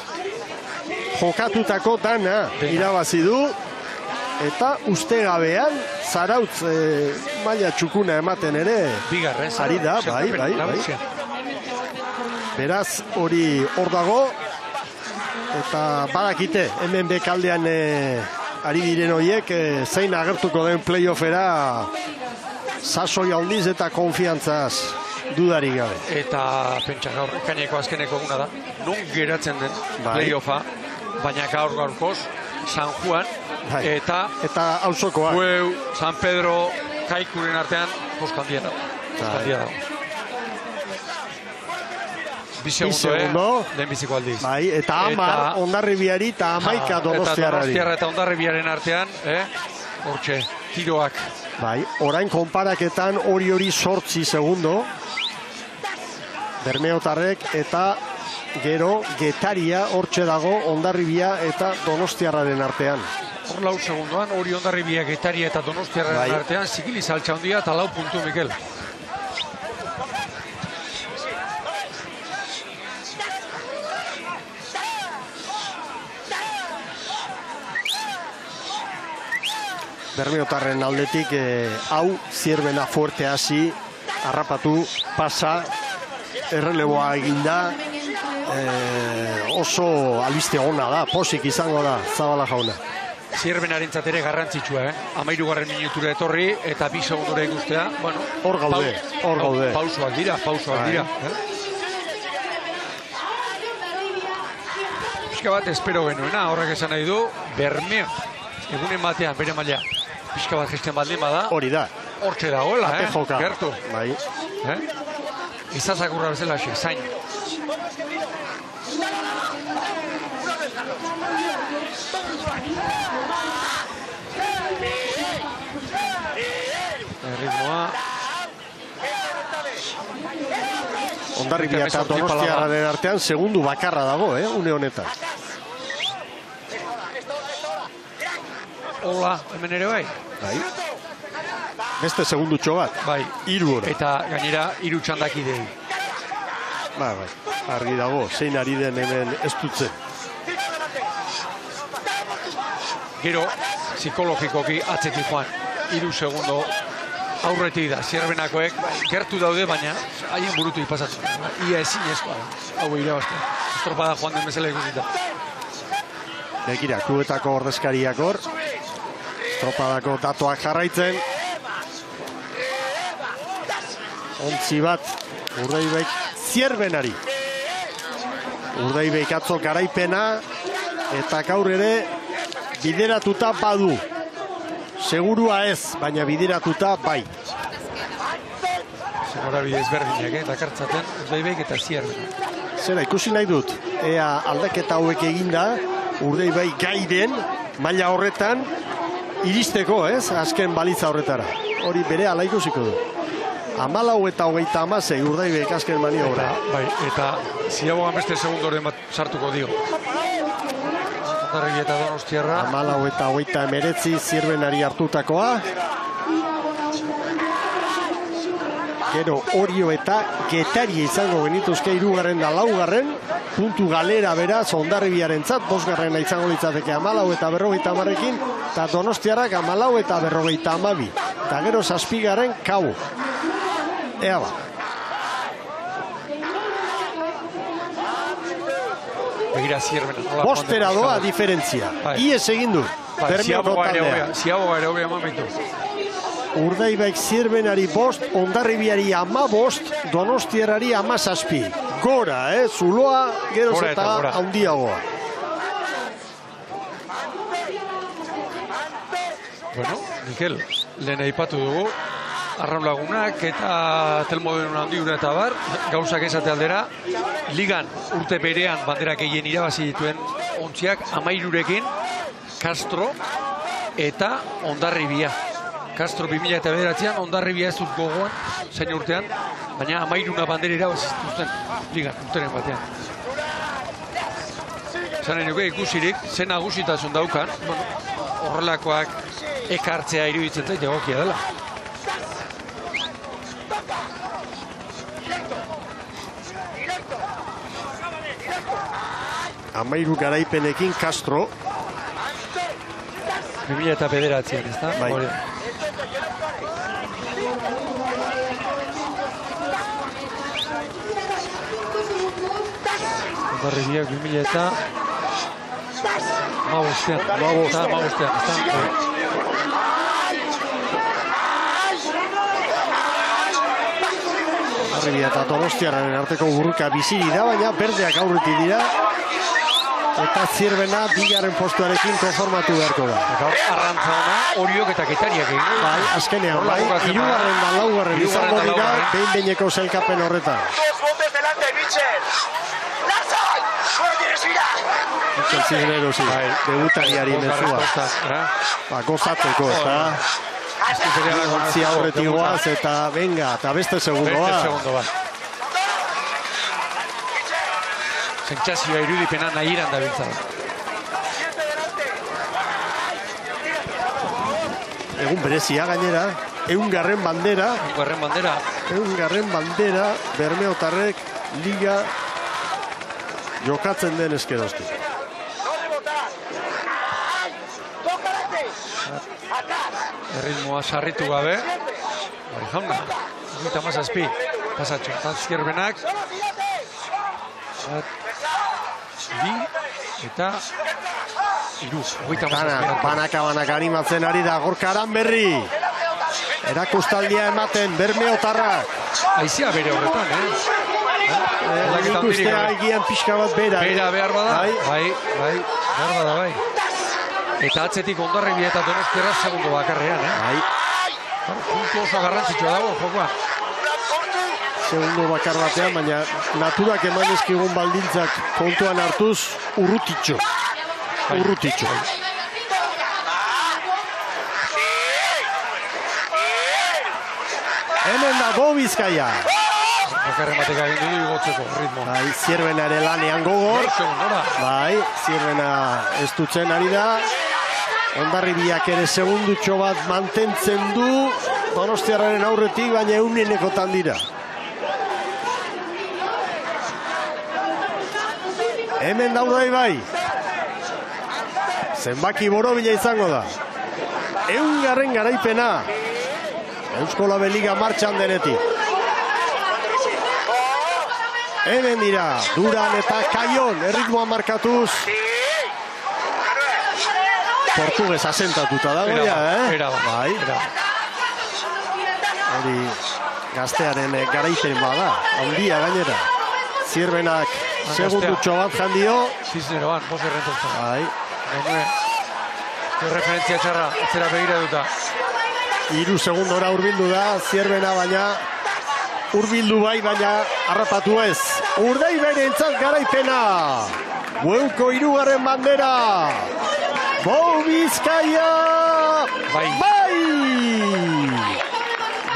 jokatutako dana irabazi du, eta ustegabean Zarautz maila txukuna ematen ere ari da, bai. Beraz, hori hor dago, eta badakite, hemen bekaldean ari diren horiek, zein agertuko den playoffera sasoi handiz eta konfiantzaz dudarik gabe. Eta pentsa gaur, ekaineko azkeneko eguna da, non geratzen den playoffa, baina gaurkoz, San Juan, eta auzokoak. Bueu, San Pedro, Kaikuren artean, poskandia dago. Bi segundo, lehenbiziko aldiz. Bai, eta 10 Hondarribiari eta 11 Donostiarrari. Eta Donostiarra eta Hondarribiaren artean, hortxe, tiroak. Bai, orain konparaketan hori 8 segundo. Bermeotarrek eta gero Getaria hortxe dago Hondarribia eta Donostiarraren artean. Hor 4 segundoan, hori Hondarribia, Getaria eta Donostiarraren artean, zikili saltza handia eta 4 puntu, Mikel. Bermeotarren aldetik, hau Zierbena fuerte hasi, harrapatu, pasa, erreleboa eginda, oso albiste ona da, posik izango da, Zabala jauna. Zierbenaren ere garrantzitsua, 13. minutura etorri, eta 2 segundura ikustea, bueno, hor gaude. Pausoak dira. Pixka bat espero genuena, horrek esan nahi du, Bermeo, egunen batean, bere maila. Pixka bat gesten baldin bada. Hori da. Hortxe dagoela, gertu. Bai. Izazakurra bezala xe, zain. Ritmoa. Hondarribia eta Donostiarraren artean segundu bakarra dago, une honetan. Hola, hemen ere bai. Beste segundutxo bat. Bai. 3 ora. Eta gainera 3 txandakidei. Bai. Argi dago, zein ari den hemen ez dutzen. Gero, psikologikoki atzetik joan. 3 segundo aurretik da. Zierbenakoek gertu daude, baina haien burutu ipasatzen. Ia ezinezkoa. Hau irabaztea. Estropada joan den bezala ikusita. Bekira, klubetako ordezkariak hor. Estropadako datuak jarraitzen. Ontzi bat, Urdaibaik Zierbenari. Urdaibaik atzo garaipena, eta gaur ere bideratuta badu. Segurua ez, baina bideratuta bai. norabide ezberdinak, dakartzaten Urdaibaik eta Zierbena. Zera, ikusi nahi dut, ea aldaketa hauek eginda, Urdaibai gai den, maila horretan, iristeko, azken balitza horretara. Hori bere ala ikusiko du. 14 eta 36 Urdaibaik azken maniobra. Bai, eta Ziabogan beste segundoren bat sartuko dio. Ondarribia eta Donostiarra. 14 eta 39 Zierbenari hartutakoa. Gero Orio eta Getaria izango genituzke 3. da 4. Puntu galera beraz Hondarribiarentzat 5. izango litzateke 14 eta 50ekin eta Donostiarrak 14 eta 52. Eta gero 7. Kabo. Ea ba. Begira Zierbena. Bostera doa diferentzia. Iez egin du. Ziaboga ere hobea momentu. Urdaibaik Zierbenari 5, Hondarribiari 15, Donostiarrari 17. Gora, zuloa, geroz eta handiagoa. Bueno, Mikel, lehen aipatu dugu, arraunlagunak eta telmoden handiura eta bar, gauzak esate aldera, ligan urte berean banderak egin irabazi dituen ontziak 13rekin, Castro eta Hondarribia. Castro 2009an, Hondarribia ez dut gogoan, zein urtean, baina 13 bandera irabaziztuzten ligan, urteren batean. Zan nuke ikusirik, zen nagusitasun daukan, horrelakoak ekartzea iruditzen zait egokia dela. Amairu garaipenekin Castro. 2009an, ez da? Bai. Hondarribiak 2000 eta 15. Hondarribia eta Donostiarraren arteko burruka biziri da, baina berdeak aurretik dira. Eta Zierbena 2. postuarekin konformatu beharko da. Gaur arrantza ona, Oriok eta Getariak egin. Bai, azkenean, bai, 3. da 4. izango dira, behin-behineko sailkapen horretan. Mikel Cisneros, debutariari mezua. Gozatzeko, eta ontzi aurretik goaz, eta venga, eta beste segundoa. Sentsazioa irudipena nahiran da biltzada. Egun berezia gainera, 100. bandera. 100. bandera, bermeotarrek liga jokatzen den eskerozti. Erritmoa sarritu gabe. Bari jauna, 17 pasatxo. Eta Zierbenak. Bi eta iru. Banaka animatzen ari da Gorka Aranberri. Erakustaldia ematen Bermeotarrak. Aizia bere horretan, Ikustea egian pixka bat bera. Bera behar bada. Bai. Behar bada, bai. Eta atzetik Hondarribia eta Donostiarra segundo bakarrean, Bai. Puntu oso garrantzitsua dago, jokoa. Segundo bakar batean, baina naturak eman ezkigun baldintzak kontuan hartuz, urrutitxo. Hemen da Bo Bizkaia. Bakarren batek agindu du igotzeko ritmo. Bai, Zierbena ere lanean gogor. Bai, Zierbena ez dutzen ari da. Hondarribiak ere segundutxo bat mantentzen du. Donostiarraren aurretik, baina eunenekotan dira. Hemen dauda bai. Zenbaki borobila izango da. 100. garaipena. Eusko Labe Liga martxan denetik. Hemen dira, Duran eta Kaion, erritmoa markatuz. Portugues asentatuta dago ja, Bai. Hori gaztearen garaipen bada, handia gainera. Zierbenak segundutxo bat jandio. Cisneroan, bos errentotzen. Bai. Referentzia txarra, atzera begira duta. 3 segundora urbildu da, Zierbena baina Urbildu bai, baina harrapatu ez. Urdaibarentzat garaipena. Bueuko 3. bandera. Bou Bizkaia.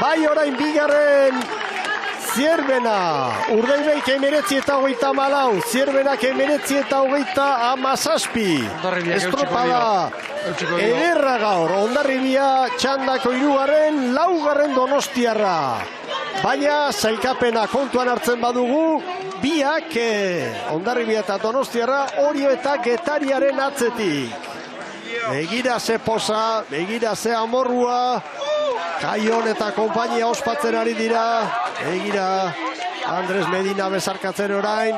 Bai orain 2. Zierbena, Urdaibaik 19:24, Zierbenak 19:27. Estropada ederra gaur, Hondarribia txandako 3. 4. Donostiarra. Baina sailkapena kontuan hartzen badugu, biak Hondarribia eta Donostiarra Orio eta Getariaren atzetik. Begira ze poza, begira ze amorrua, Kaion eta konpainia ospatzen ari dira. Egira, Andres Medina bezarkatzen orain.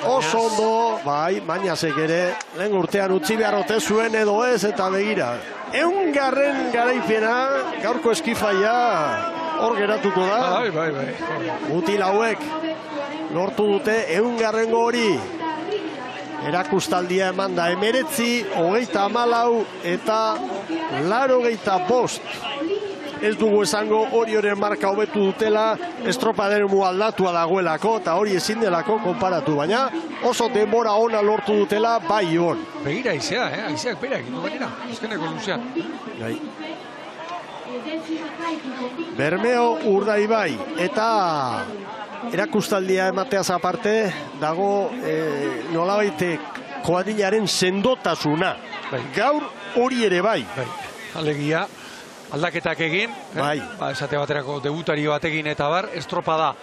Oso ondo, bai, Mañasek ere, lehen urtean utzi beharrote zuen edo ez, eta begira. 100. garaipena, gaurko eskifaia, hor geratuko da. Bai. Mutil hauek, lortu dute 100. hori. Erakustaldia eman da 19, 34 eta 85. Ez dugu esango Orioren marka hobetu dutela, estropaderemu aldatua dagoelako, eta hori ezin delako konparatu, baina oso denbora ona lortu dutela bai hon. Begira aizea, aizeak berak, ino baina, ezkeneko luzean. Bermeo Urdaibai, eta erakustaldia emateaz aparte, dago nolabait koadilaren sendotasuna. Gaur hori ere bai. Alegia, aldaketak egin, esate baterako debutari batekin eta bar, estropada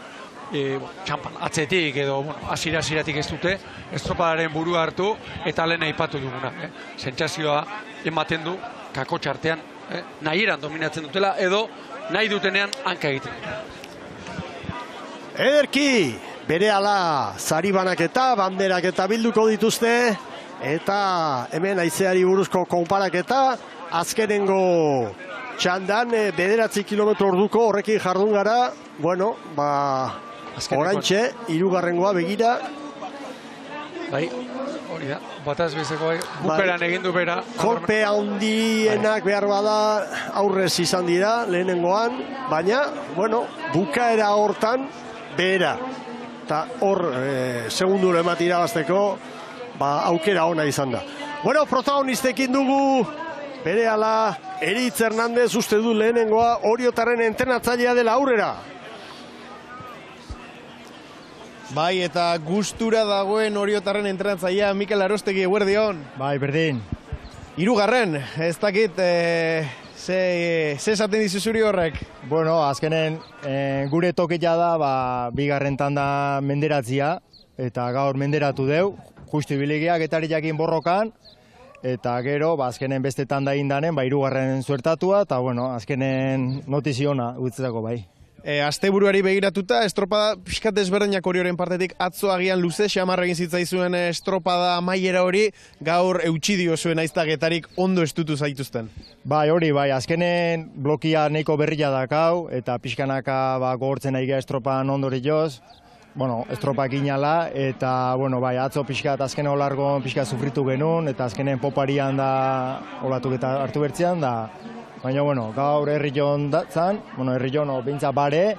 txampan atzetik edo asira-asiratik ez dute, estropadaren burua hartu eta lehen aipatu duguna. Sentsazioa ematen du, kakotxartean, nahieran dominatzen dutela edo nahi dutenean hanka egiten. Ederki, berehala sari banaketa, banderak eta bilduko dituzte, eta hemen haizeari buruzko konparaketa, azkenengo txandan 9 kilometro orduko horrekin jardun gara, bueno, oraintxe, 3. begira. Bai, hori da, bataz bezeko bukeran egin du bera. Kolpe handienak behar bada aurrez izan dira, lehenengoan, baina, bueno, bukaera hortan, bera. Eta hor, segunduro emat irabazteko, aukera ona izan da. Bueno, protagonistekin dugu, berehala, Eritz Hernandez uste du lehenengoa Oriotarren entrenatzailea dela aurrera. Bai, eta gustura dagoen Oriotarren entrenatzailea Mikel Arostegi, eguerdion. Bai, berdin. 3, ez dakit, ze esaten dizu zuri horrek? Bueno, azkenen gure tokila da, 2. tanda menderatzia, eta gaur menderatu deu, justu ibiligia Getariakin borrokan, eta gero, azkenen beste tanda indanen, 3. zuertatua, eta bueno, azkenen notiziona utzetako bai. Asteburuari begiratuta, estropada pixkat ezberdinak Orioren partetik atzo agian luze, xamarra egin zitzaizuen estropada amaiera hori, gaur eutsi dio zuen aizta Getarik ondo estutu zaituzten. Bai, hori, azkenen blokia nahiko berria dakau, eta pixkanaka gogortzen nahi estropan ondori joz, bueno, estropak inala, eta, bueno, atzo pixkat azkenen olargon pixkat sufritu genuen, eta azkenen poparian da olatuk eta hartu bertzean, da, baina, bueno, gaur herrion datzan, herrion bintza bare,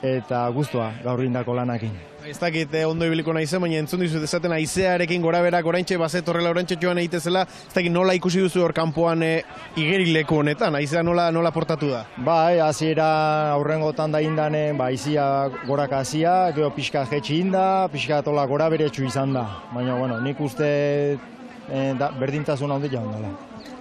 eta guztua gaur indako lanakin. Ez dakit ondo ibiliko nahi zen, baina entzun dizut esaten haizearekin gora berak oraintxe bazet horrela oraintxe joan egitezela, ez dakit nola ikusi duzu hor kanpoan igerileku honetan, haizea nola portatu da? Bai, hasiera aurrengo tanda indanen, haizia goraka hasia, gero pixka jetxi inda, pixka tola gora beretsu izan da. Baina, bueno, nik uste berdintasun handia ondala.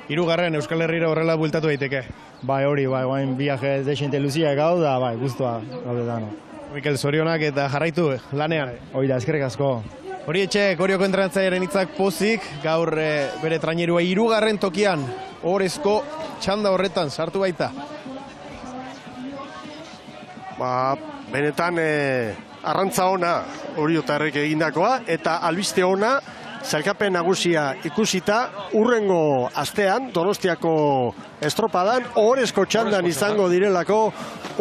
3. Euskal Herrira horrela bueltatu daiteke. Bai, hori, guain viaje desente luzia gau da, guztua gaude dano. Mikel, zorionak eta jarraitu lanean. Hori da, eskerrik asko. Hori etxe, Orioko entrenatzailearen hitzak pozik, gaur bere trainerua 3. tokian, orezko txanda horretan sartu baita. Benetan arrantza ona Oriotarrek egindakoa, eta albiste ona, sailkapen nagusia ikusita, urrengo astean, Donostiako estropadan, orezko txandan izango direlako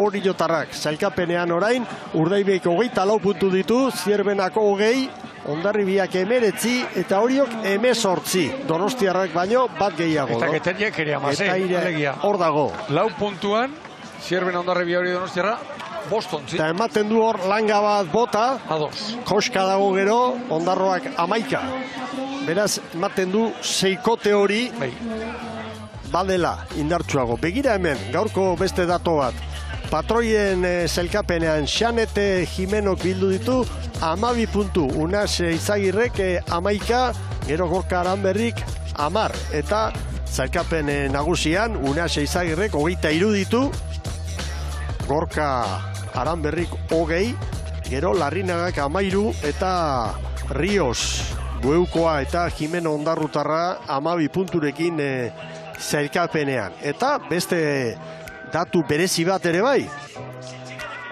Oriotarrak. Sailkapenean orain, Urdaibaik 24 puntu ditu, Zierbenako 20, Hondarribiak 19, eta Oriok 18. Donostiarrak baino bat gehiago. Eta Getariak ere amazei, alegia. Hor dago. 4 puntuan, Zierbena Hondarribia hori Donostiarra, bostontzi. Eta ematen du hor langa bat bota, Ados. koska dago gero, Ondarroak 11. Beraz, ematen du seikote hori Bai. badela indartsuago. Begira hemen, gaurko beste dato bat. Patroien zelkapenean Xanete Jimenok bildu ditu 12 puntu. Unas Izagirrek 11, gero Gorka Aranberrik 10. Eta zelkapen nagusian Unas Izagirrek 23 ditu. Gorka Aranberrik 20, gero Larrinagak 13 eta Rios Bueukoa eta Jimeno Ondarrutarra 12 punturekin zelkapenean. Eta beste datu berezi bat ere bai.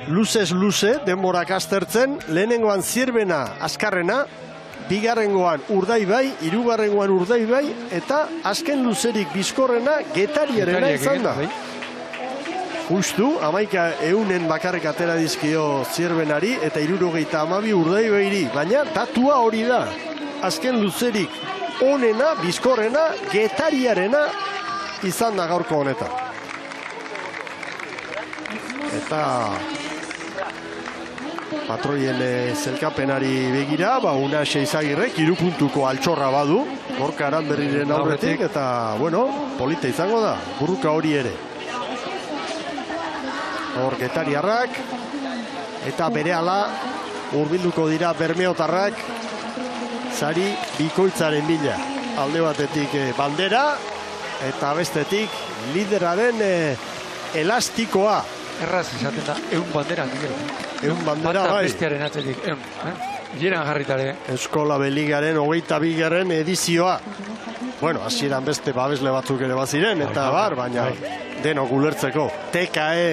Luzez luze, denborak aztertzen, lehenengoan Zierbena azkarrena, bigarrengoan Urdaibai, hirugarrengoan Urdaibai, eta azken luzerik bizkorrena Getariarena izan da. Justu, 11 bakarrik atera dizkio Zierbenari eta 72 Urdaibairi, baina datua hori da. Azken luzerik onena, bizkorrena, Getariarena izan da gaurko honetan. Eta patroien zelkapenari begira, Unas Izagirrek 3 puntuko altxorra badu, Gorka Aranberriren aurretik, eta, bueno, polita izango da, burruka hori ere. Hor Getariarrak, eta berehala hurbilduko dira bermeotarrak, sari bikoitzaren bila. Alde batetik bandera, eta bestetik lideraren elastikoa. Erraz izaten da, 100 bandera, Miguel. 100 bandera, Bata bai. bestearen atzetik, 100. Jeran jarritare. Eskola Beligaren 22. edizioa. Bueno, hasieran beste babesle batzuk ere baziren, eta baina denok ulertzeko. TKE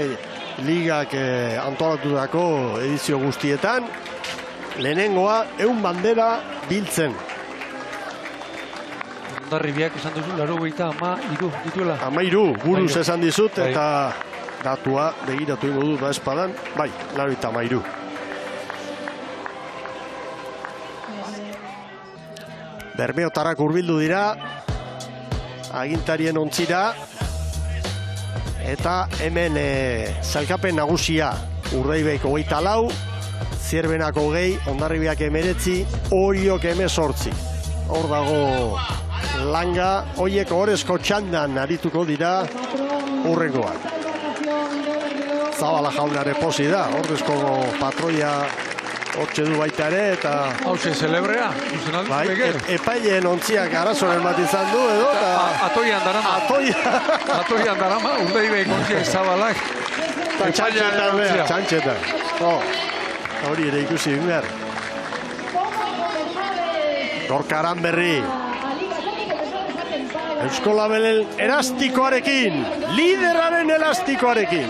ligak antolatutako edizio guztietan, lehenengoa 100 bandera biltzen. Hondarribiak esan duzu, 83 dituela. 13 buruz esan dizut, eta datua begiratu ingo dut espadan, bai, 83. Bermeotarrak hurbildu dira, agintarien ontzira, eta hemen zelkapen nagusia Urdaibaik 24, Zierbenak 20, Hondarribiak 19, Oriok 18. Hor dago langa, hoiek orezko txandan arituko dira hurrengoan. Zabala jaunare posi da, orezko patroia hortxe du baita ere, eta... Hauze celebrea, duzen aldu, bai, beger. epaileen ontziak arazoren bat izan du, edo, eta... Atoian darama. Atoian darama, Urdaibaik ontziak Zabalak. Eta txantxetan. Hori ere ikusi behar. Gorka Aranberri. Euskolabelen elastikoarekin. Lideraren elastikoarekin.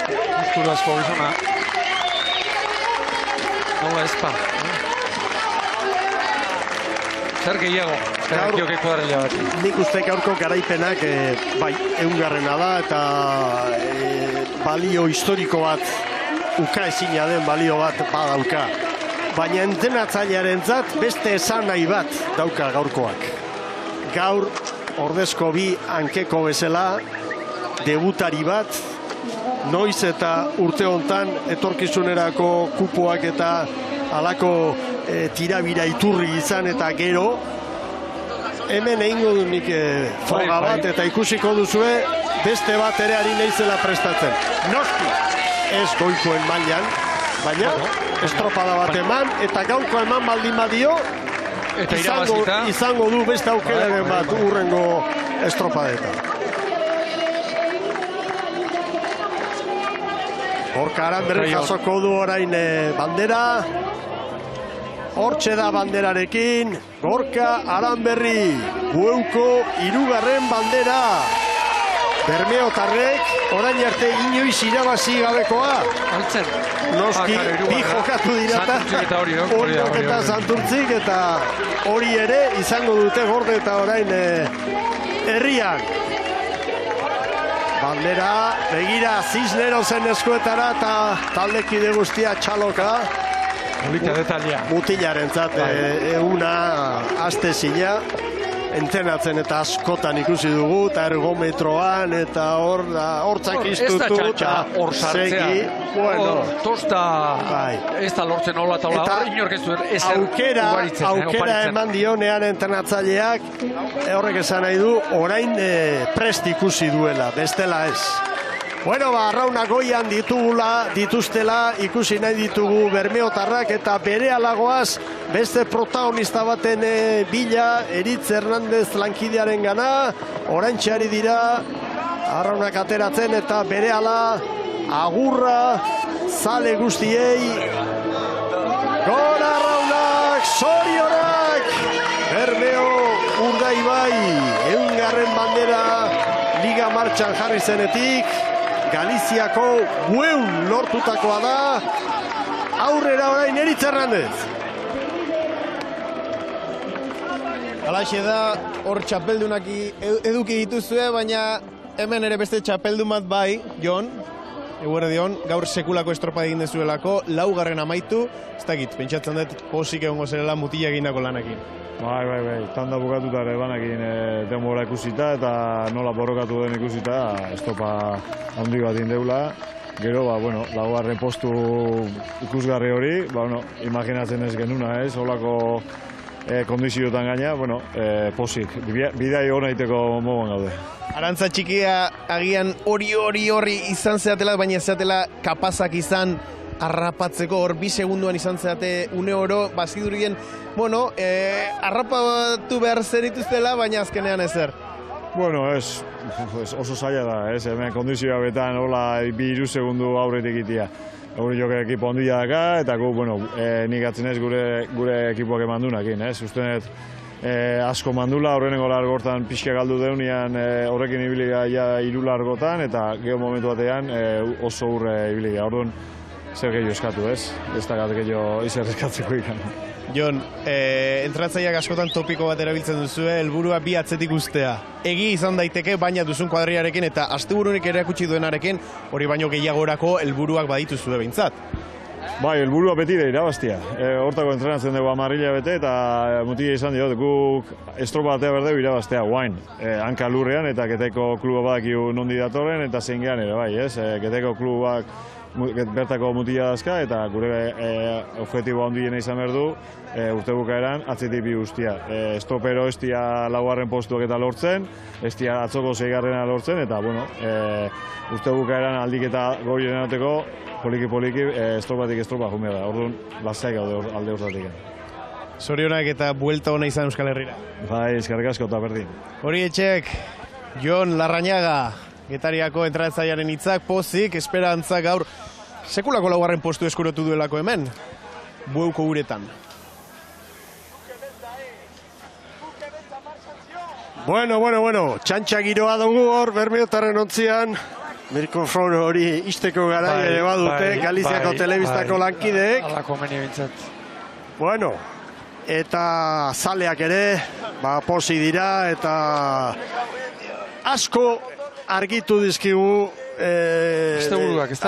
Muskulasko gizona. Nola ezpa. Zer gehiago. Zerakioke kuadrilla bat. Nik uste gaurko garaipenak bai, 100garrena da eta balio historiko bat uka ezina den balio bat badauka. Baina entrenatzailearentzat beste esan nahi bat dauka gaurkoak. Gaur ordezko bi hankeko bezala debutari bat, noiz eta urte hontan etorkizunerako kupoak eta halako tirabira iturri izan eta gero hemen egingo du nik froga bat eta ikusiko duzue beste bat ere ari naizela prestatzen. Noski ez goikoen mailan, baina estropada bat eman eta gauko eman baldin badio izango du beste aukeraren bat urrengo estropadetan. Gorka Aranberri jasoko du orain bandera. Hortxe da banderarekin, Gorka Aranberri, Bueuko 3. bandera. Bermeotarrek, orain arte inoiz irabazi gabekoa. Altzen. Noski, bi jokatu dirata, Oriok eta Santurtzik, eta hori ere izango dute gorde eta orain herriak. Bandera, begira, Cisnerosen eskuetara eta taldekide guztia txaloka. Polita detalia. Mutilaren zat, euna, aste zina. entrenatzen eta askotan ikusi dugu, eta ergometroan, eta hortzak iztutu, eta hor sartzea. Bueno, tosta ez da lortzen hola eta hola, inork ez duen ezer aukera eman dionean entrenatzaileak, horrek esan nahi du, orain prest ikusi duela, bestela ez. Bueno, arraunak goian dituztela, ikusi nahi ditugu bermeotarrak eta bere alagoaz beste protagonista baten bila, Eritz Hernandez lankidearen gana, oraintxeari dira, arraunak ateratzen eta bere ala agurra, zale guztiei, gora arraunak, zorionak, Bermeo Urdaibai, 100. bandera liga martxan jarri zenetik, Galiziako Bueun lortutakoa da, aurrera orain Eritz Hernandez. Halaxe da, hor txapeldunak eduki dituzue, baina hemen ere beste txapeldun bat bai, Jon, eguerdion, gaur sekulako estropa egin dezuelako, 4. amaitu, ez dakit, pentsatzen dut posik egongo zerela mutila egindako lanakin. Bai, tanda bukatuta ere banakin denbora ikusita eta nola borrokatu den ikusita, estropa handi bat indeula. Gero, 4. postu ikusgarri hori, imaginatzen ez genuna ez, holako kondizioetan gaina, posik, bidai hona iteko moduan gaude. Arantza txikia agian hori izan zeatela, baina zeatela kapazak izan arrapatzeko, hor 2 segunduan izan zeate une oro, bazidurien, arrapatu behar zerituztela, baina azkenean ezer. Ez oso zaila da, hemen kondizioa betan, hola, 2-3 segundu aurretik itia. Gure joke ekipo handia daka, eta nik atzen ez gure ekipoak eman dunakin, ustenet asko mandula, horrenengo largortan pixka galdu deunian horrekin ibiliga 3 largotan, eta geho momentu batean oso urre ibiliga. Orduan, zer gehiago eskatu, ez da gehiago izer eskatzeko ikan. Jon, entratzaileak askotan topiko bat erabiltzen duzue, helburua bi atzetik ustea. Egi izan daiteke, baina duzun kuadriarekin eta asteburunik erakutsi duenarekin, hori baino gehiagorako helburuak badituzue behintzat. Bai, helburua beti da irabaztia. Hortako entrenatzen dugu 10 bete eta mutila izan diot, guk estropa batea berdeu irabaztea guain. Hanka lurrean eta Geteko kluba badakigu nondi datorren eta zein gehan ere, bai, ez? Geteko klubak bertako mutila dazka eta gure objektibo handiena izan behar du urte bukaeran atzetik bi guztia. Estropero ez dia 4. postuak eta lortzen, ez dia atzoko 6. lortzen eta urte bukaeran aldik eta goien erateko poliki estropatik estropa jumea da. Orduan, lasai gaude alde urtatik. Zorionak eta buelta hona izan Euskal Herrira. Bai, eskerrik asko eta berdin. Hori etxek, Jon Larrañaga, Getariako entratzailearen hitzak, pozik, esperantza gaur sekulako 4. postu eskurotu duelako hemen, Bueuko uretan. Bueno, txantxa giroa dugu hor, Bermeotarren ontzian, mikrofon hori isteko gara ere badute, Galiziako telebistako lankideek. Alako meni bintzat. Bueno, eta zaleak ere, posi dira, eta asko argitu dizkigu,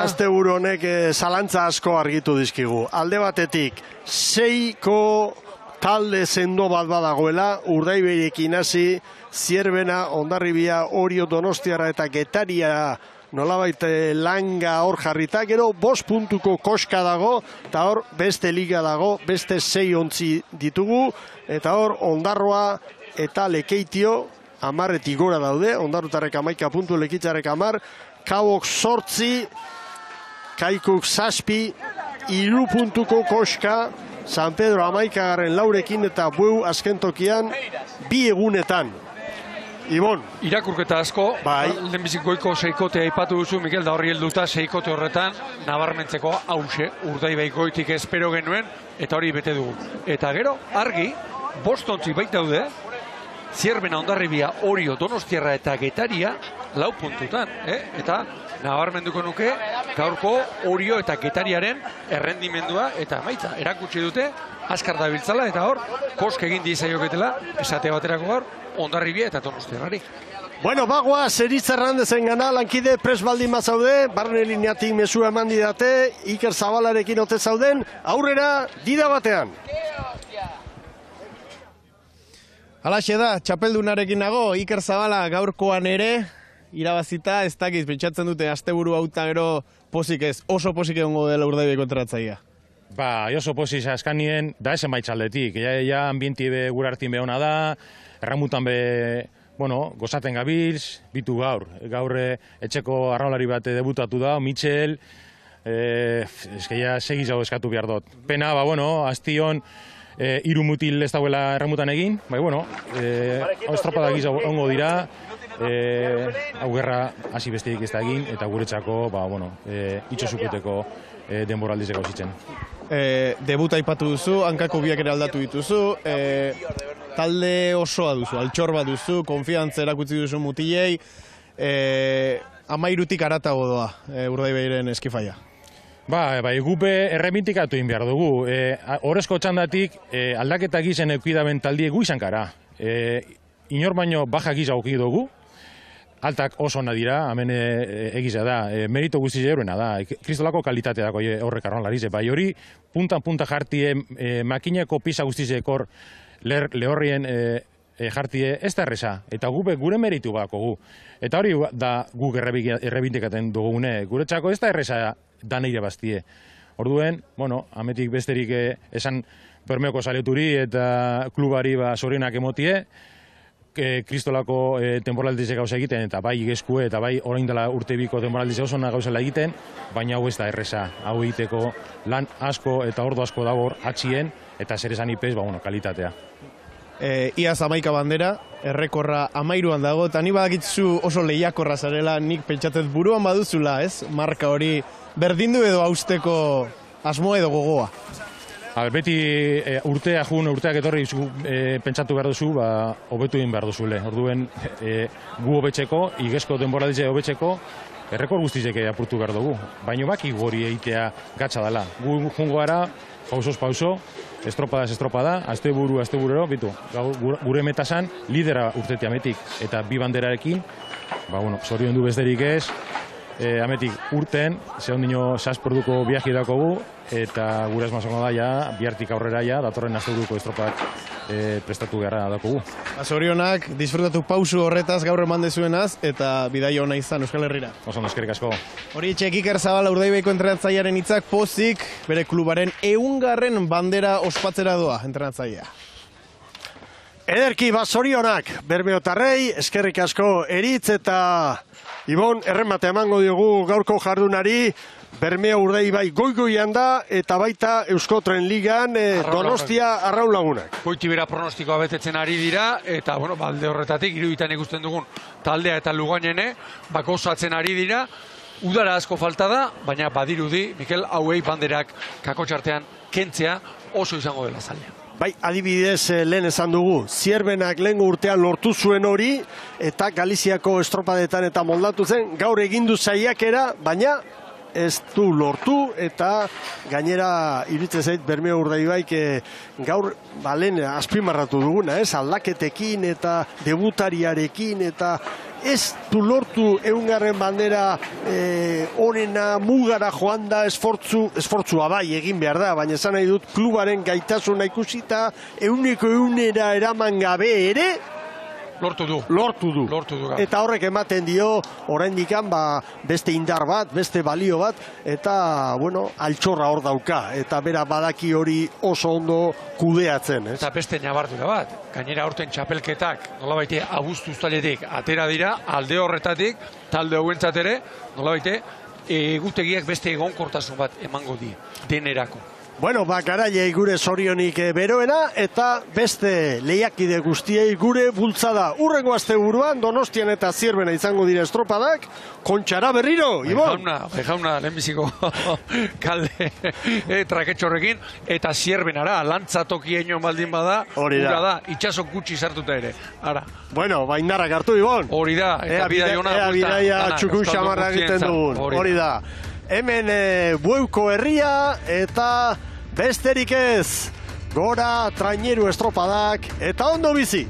asteburu honek zalantza asko argitu dizkigu. Alde batetik, 6ko talde sendo bat badagoela, Urdaibaiekin hasi, Zierbena, Hondarribia, Orio, Donostiarra eta Getaria nolabait langa hor jarrita, gero 5 puntuko koska dago, eta hor beste liga dago, beste 6 ontzi ditugu, eta hor Ondarroa eta Lekeitio 10 gora daude, Ondarrutarrek 11 puntu, Lekitzarrek 10, Kabok 8, Kaikuk 7, 3 puntuko koska, San Pedro 11 laurekin eta Bueu azken tokian 2 egunetan. Ibon. Irakurketa asko, lehenbizik goiko 6kotea aipatu duzu, Mikel, da horri helduta 6kote horretan, nabarmentzeko hause, Urdaibai goitik espero genuen, eta hori bete dugu. Eta gero, argi, 5 ontzi baita daude, Zierbena, Hondarribia, Orio, Donostiarra eta Getaria 4 puntutan, eta nabarmenduko nuke, gaurko Orio eta Getariaren errendimendua eta emaitza erakutsi dute, askar da biltzala, eta hor, kosk egin dizaioketela, esate baterako gaur, Hondarribia eta Donostiarrari. Bueno, bagoa, Eritz Hernandezen gana, lankide pres baldin bazaude, barne lineatik mesua eman didate, Iker Zabalarekin ote zauden, aurrera, dida batean. Halaxe da, txapeldunarekin nago, Iker Zabala gaurkoan ere, irabazita, ez dakiz, pentsatzen dute asteburu hauta gero pozik ez, oso pozik egongo dela Urdaibaiko entrenatzailea. Ba, oso pozik askanien, da esen baitxaldetik, ja ambienti be gure hartin behona da, erramutan be, bueno, gozaten gabiltz, bitu gaur etxeko arraulari bat debutatu da, Mitchell, ja segiz hau eskatu behar dut. Pena, ba, bueno, aztion, hiru mutil ez dauela erramutan egin, bai, bueno, estropada giza ongo dira, hau gerra hasi besteik ez da egin, eta guretzako, ba, bueno, itxosukuteko denboraldiz gauzitzen. Debuta aipatu duzu, hankako biak ere aldatu dituzu, talde osoa duzu, altxor bat duzu, konfiantza erakutsi duzu mutilei, 13 aratago doa Urdaibairen eskifaia. Ba, gupe errebindikatu egin behar dugu. Horrezko txandatik aldaketa gizen eukidaben taldie gu izan kara. Inor baino baja giza auki dugu, altak oso ona dira, hemen egiza da, merito guztiz eurena da, kristolako kalitatea dako horrek arroan larize. Bai hori, punta jartie makineko pisa guztizek hor lehorrien jartie ez da erreza, eta gure meritu bako gu. Eta hori da guk errebindikaten dugune, guretzako ez da erreza da neire bastie. Orduen, bueno, ametik besterik esan Bermeoko saleturi eta klubari zorionak emotie, kristolako temporaldize gauza egiten, eta bai igeskue, eta bai orain dela urtebiko temporaldize oso gauzela egiten, baina hau ez da erreza, hau egiteko lan asko eta ordu asko dago atxien, eta zer esan ipez, kalitatea. Iaz 11 bandera, errekorra 13an dago, eta ni badakitzu oso lehiakorra zarela, nik pentsatzen buruan baduzula, ez? Marka hori berdindu edo hausteko asmoa edo gogoa. Beti urteak etorri pentsatu behar duzu, hobetu egin behar duzule. Orduen gu hobetzeko, igezko denboraldize hobetzeko, errekor guztizek apurtu behar dugu. Baina baki hori egitea gatsa dela. Gu jungo gara, pausoz pauso, estropada, asteburero, bitu. Gure metasan, lidera urtetea ametik. Eta bi banderarekin, zorion du besterik ez, ametik urten, zehon dino sasporduko viaji dakogu, eta gure esmazongo da, bihartik aurrera datorren asteburuko estropak prestatu gara dakogu. Zorionak, disfrutatu pausu horretaz gaur eman dezuenaz, eta bidaia ona izan Euskal Herrira. Oso ondo, eskerrik asko. Hori Iker Zabala Urdaibaiko entrenatzailearen hitzak pozik, bere klubaren 100. bandera ospatzera doa entrenatzailea. Ederki, zorionak, Bermeotarrei, eskerrik asko Eritz eta Ibon, erremate emango diogu gaurko jardunari, Bermeo Urdaibai goigoian da, eta baita Euskotren Ligan Donostia Arraulagunak. Goitibera pronostikoa betetzen ari dira, eta alde horretatik, iruditan ikusten dugun taldea eta Lugainene, osatzen ari dira, udara asko falta da, baina badirudi, Mikel, hauei banderak kakotxartean kentzea oso izango dela zalea. Bai, adibidez lehen esan dugu, Zierbenak lehengo urtean lortu zuen hori, eta Galiziako estropadetan eta moldatu zen, gaur egindu saiakera, baina ez du lortu, eta gainera iruditzen zait Bermeo Urdaibaik gaur lehen azpimarratu duguna, aldaketekin eta debutariarekin, eta ez du lortu 100. bandera onena mugara joan da esfortzua bai egin behar da, baina esan nahi dut klubaren gaitasuna ikusita 100% eraman gabe ere lortu du. Eta horrek ematen dio oraindikan beste indar bat, beste balio bat, eta altxorra hor dauka, eta bera badaki hori oso ondo kudeatzen. Eta beste nabardura bat, gainera aurten txapelketak nolabaite abuztu uztailetik atera dira, alde horretatik, talde hauentzat ere, nolabaite egutegiak beste egonkortasun bat emango die, denerako. Garaiei gure zorionik beroena, eta beste lehiakide guztiei gure bultzada. Urrengo asteburuan Donostian eta Zierbena izango dira estropadak, kontxara berriro, Ibon! Jauna, lehenbiziko kalde traketxorrekin, eta Zierbenara, lantzatoki eino baldin bada, ura da, itxasok gutxi sartuta ere. Baindarrak hartu, Ibon! Hori da, eta bidaia bidaia txukun xamarra egiten dugun, hori da. Hemen Bueuko herria eta besterik ez, gora traineru estropadak eta ondo bizi!